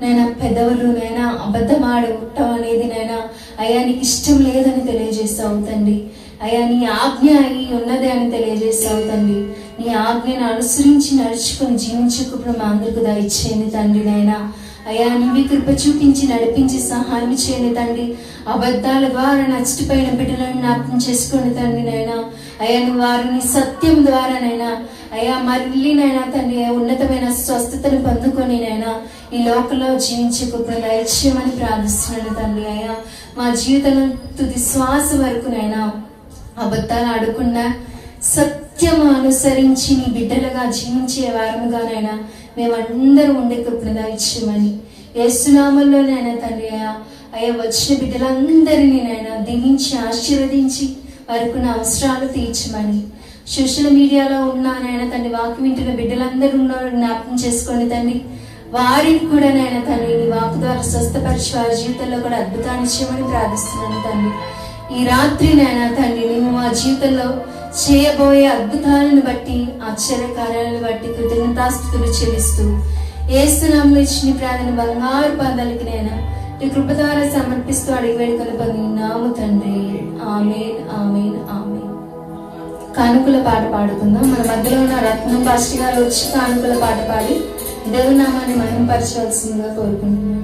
నైనా పెదవులు నైనా అబద్ధమాడటం అనేది నైనా అయ్యా నీకు ఇష్టం లేదని తెలియజేస్తావు తండ్రి. అయ్యా నీ ఆజ్ఞ అయి ఉన్నది అని తెలియజేస్తావు తండ్రి. నీ ఆజ్ఞను అనుసరించి నడుచుకొని జీవించకుండా మా అందరికి దయచేయండి తండ్రి నైనా. అయ్యా నీవి కృప చూపించి నడిపించి సహాయం చేయండి తండ్రి. అబద్ధాల ద్వారా నష్టపోయిన బిడ్డలను జ్ఞాపకం చేసుకోండి తండ్రి నైనా. అయ్యా నువ్వు వారిని సత్యం ద్వారానైనా అయ్యా మళ్ళీ నైనా తండ్రి ఉన్నతమైన స్వస్థతను పొందుకొని నైనా ఈ లోకంలో జీవించకుండా దయచేయమని ప్రార్థిస్తున్నాను తండ్రి. అయ్యా మా జీవితంలో తుది శ్వాస వరకునైనా అబద్ధాలు ఆడకుండా సత్యము అనుసరించి నీ బిడ్డలుగా జీవించే వారముగానైనా మేమందరం ఉండే కృపను దయచేయమని యేసునామములోనైనా తండ్రి అయ్యా వచ్చిన బిడ్డలందరినీ నైనా దీవించి ఆశీర్వదించి వారికి అవసరాలు తీర్చమని సోషల్ మీడియాలో ఉన్నానైనా తండ్రి వాక్యం వింటున్న బిడ్డలందరూ ఉన్నారు జ్ఞాపకం చేసుకోండి తండ్రి. వారిని కూడా నైనా తండ్రి నీ వాకు ద్వారా స్వస్థపరిచి వారి జీవితంలో కూడా అద్భుతాన్ని చేయమని ప్రార్థిస్తున్నాను తండ్రి. ఈ రాత్రి నైనా తండ్రి నేను మా జీవితంలో చేయబోయే అద్భుతాలను బట్టి ఆశ్చర్యకార్యాలను బట్టి కృతజ్ఞతాస్తుతులు చెల్లిస్తూ యేసునామములో ఇచ్చిన ప్రార్థన బంగారు పాదాలకి నైనా నీ కృప ద్వారా సమర్పిస్తూ అడిగి వేడుకలు పొందినాము తండ్రి. ఆమేన్ ఆమేన్ ఆమేన్. కానుకల పాట పాడుకుందాం. మన మధ్యలో ఉన్న రత్నం పాస్టర్ గారు వచ్చి కానుకల పాట పాడి దేవుని నామాన్ని మహిమపరచవలసిందిగా కోరుకుంటున్నాను.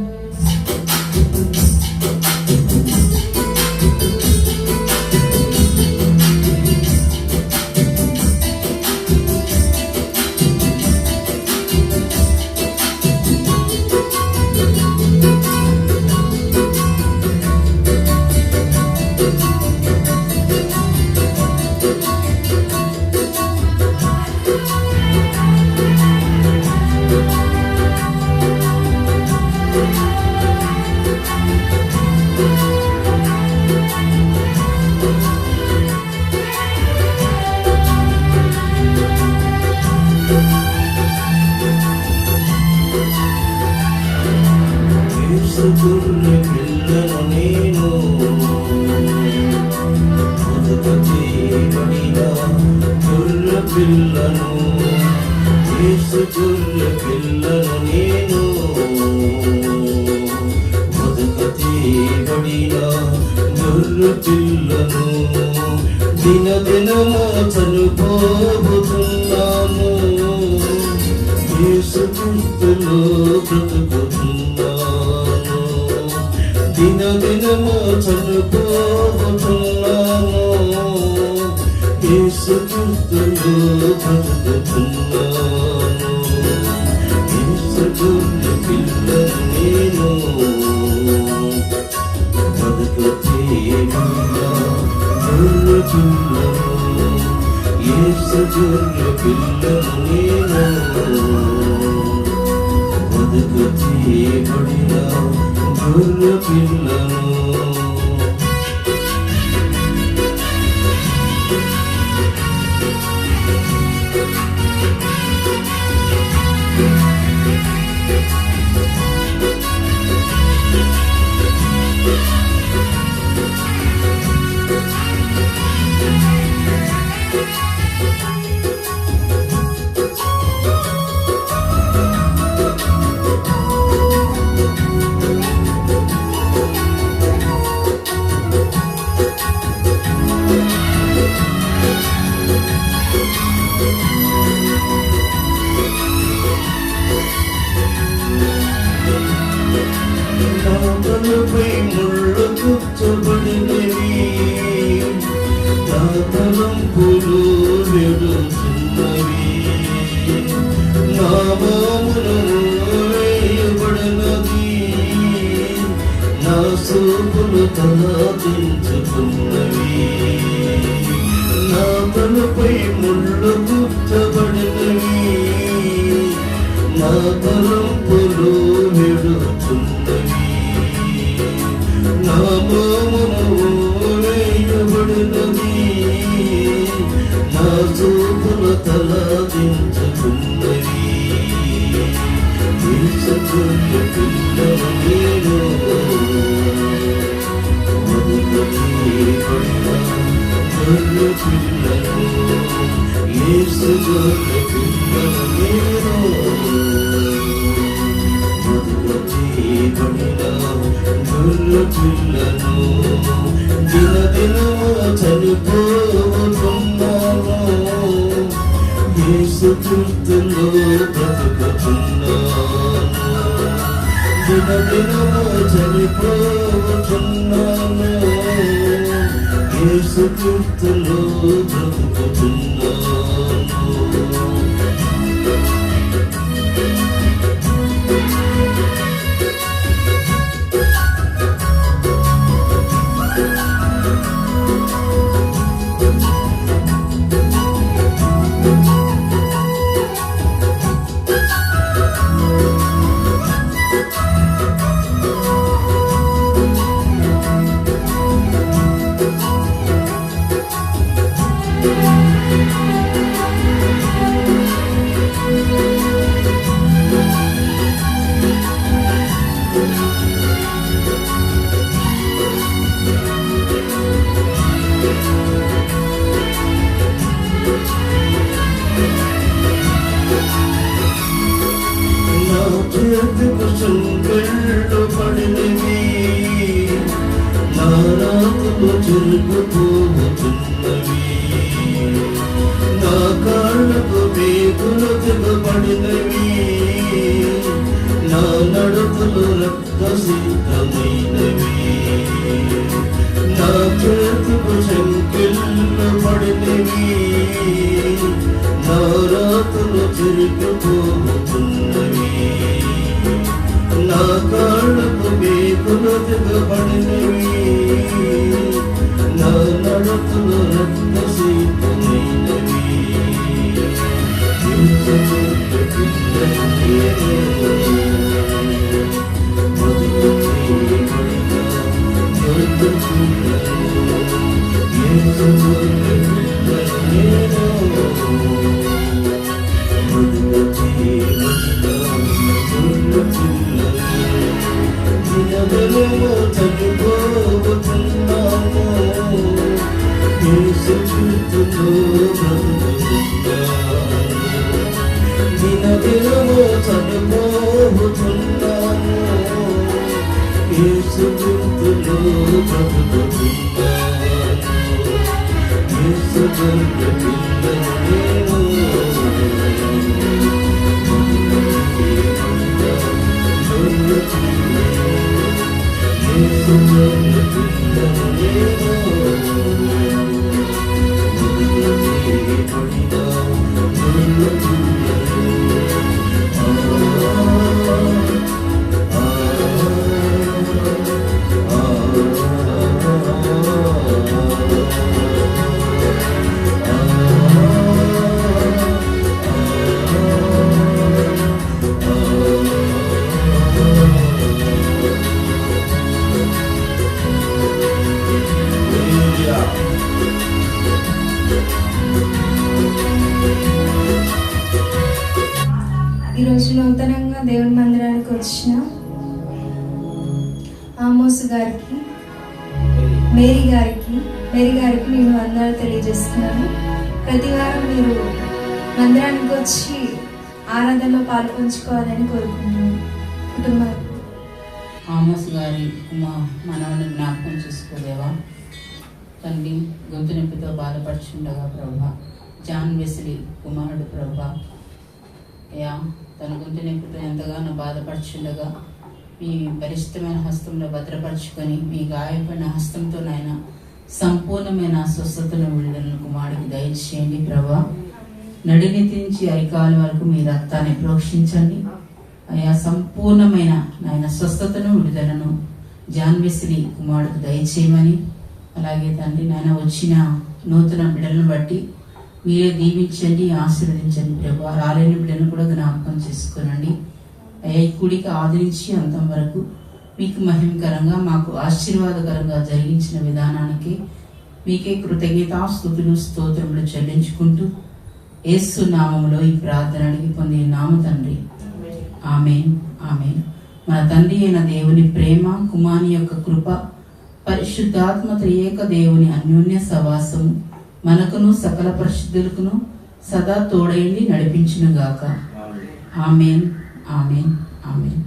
దినదినము చనిపోతున్నాము, యేసుక్రీస్తులో బ్రతుకుతున్నాను. దినదినము చనిపోతున్నాము, యేసుక్రీస్తులో బ్రతుకుతున్నాను. యేసుకుని పిల్లను నేను బతుకుతే యేసుకుని పిల్లను నేను బతుకు తీయబడిన గొర్రె పిల్లను. నాపై ముళ్ళు గుచ్చబడినవి, నా తలంపులు వెడుతున్నవి. నామమును వేయబడినది, నా సూపులు తలాదించుకున్నవి. నా తలపై ముళ్ళు గుచ్చబడినవి, నా తలంపులు వెడుతున్నవి. నామమును వేయబడినది నా చూపుల తలాదించుకున్నది యేసుగొర్రె పిల్లను నేను గొర్రె పిల్లను యేసుగొర్రె పిల్లను నేను గొర్రె పిల్లను దినదినము చనిపోతున్నాను యేసుక్రీస్తులో బ్రతుకుతున్నాను దినదినము చనిపోతున్నాను యేసుక్రీస్తులో బ్రతుకుతున్నాను సంకల్లు పడినవి నా రాతులు చెరుకుపోతున్నవి నా కాళ్ళకు వేగులు తెగబడినవి నా నడుపులు రక్తసిద్ధమైనవి నా చేతుకు సంకల్లు పడినవి నా రాతులు చెరుకుపోతున్నవి నా కాళ్ళకు వేకులు తెగబడినవి నా నడకలు రక్తసిద్ధమైనవి దినదినము చనిపోతున్నాను యేసుక్రీస్తులో బ్రతుకుతున్నాను దినదినము చనిపోతున్నాను యేసుక్రీస్తులో బ్రతుకుతున్నాను యేసుగొర్రె పిల్లను ఈరోజు నూతనంగా దేవుని మందిరానికి వచ్చిన ఆమోస్ గారికి మేరీ గారికి నేను వందనాలు తెలియజేస్తున్నాను. ప్రతి వారం మీరు మందిరానికి వచ్చి ఆరాధనలో పాల్పంచుకోవాలని కోరుకుంటున్నాను. కుటుంబం ఆమోస్ గారి మనవని జ్ఞాపకం చేసుకోలేవా తండ్రి, గొంతు నొప్పితో బాధపడుచుండగా ప్రభా, జాన్ వెస్లీ కుమారుడు ప్రభా అయ్యా, తన గొంతు నొప్పితో ఎంతగానో బాధపడుచుండగా మీ పరిశుద్ధమైన హస్తంలో భద్రపరుచుకొని మీ గాయపడిన హస్తంతో నాయన సంపూర్ణమైన స్వస్థతను విడుదలను కుమారుడికి దయచేయండి ప్రభా. నడినెత్తి నుంచి అరికాల వరకు మీ రక్తాన్ని ప్రోక్షించండి అయ్యా. సంపూర్ణమైన నాయన స్వస్థతను విడుదలను జాన్ వెస్లీ కుమారుడికి దయచేయమని, అలాగే తండ్రి నాయన వచ్చిన నూతన బిడ్డలను బట్టి మీరే దీవించండి, ఆశీర్వదించండి ప్రభా. రాలేని బిడ్డలను కూడా జ్ఞాపకం చేసుకోనండి అయ్యా. ఈ కూడికి ఆదరించి అంతం వరకు మీకు మహిమకరంగా మాకు ఆశీర్వాదకరంగా జరిగించిన విధానానికి మీకే కృతజ్ఞతాస్తుతులు స్తోత్రములు చెల్లించుకుంటూ యేసు నామములో ఈ ప్రార్థన అడిగి పొంది నామ తండ్రి, ఆమేన్ ఆమేన్. మన తండ్రి అయిన దేవుని ప్రేమ, కుమారుని యొక్క కృప, పరిశుద్ధాత్మ త్రియేక దేవుని అన్యోన్య సవాసము మనకును సకల పరిశుద్ధులకును సదా తోడైండి నడిపించునుగాక. ఆమేన్ ఆమేన్ ఆమేన్.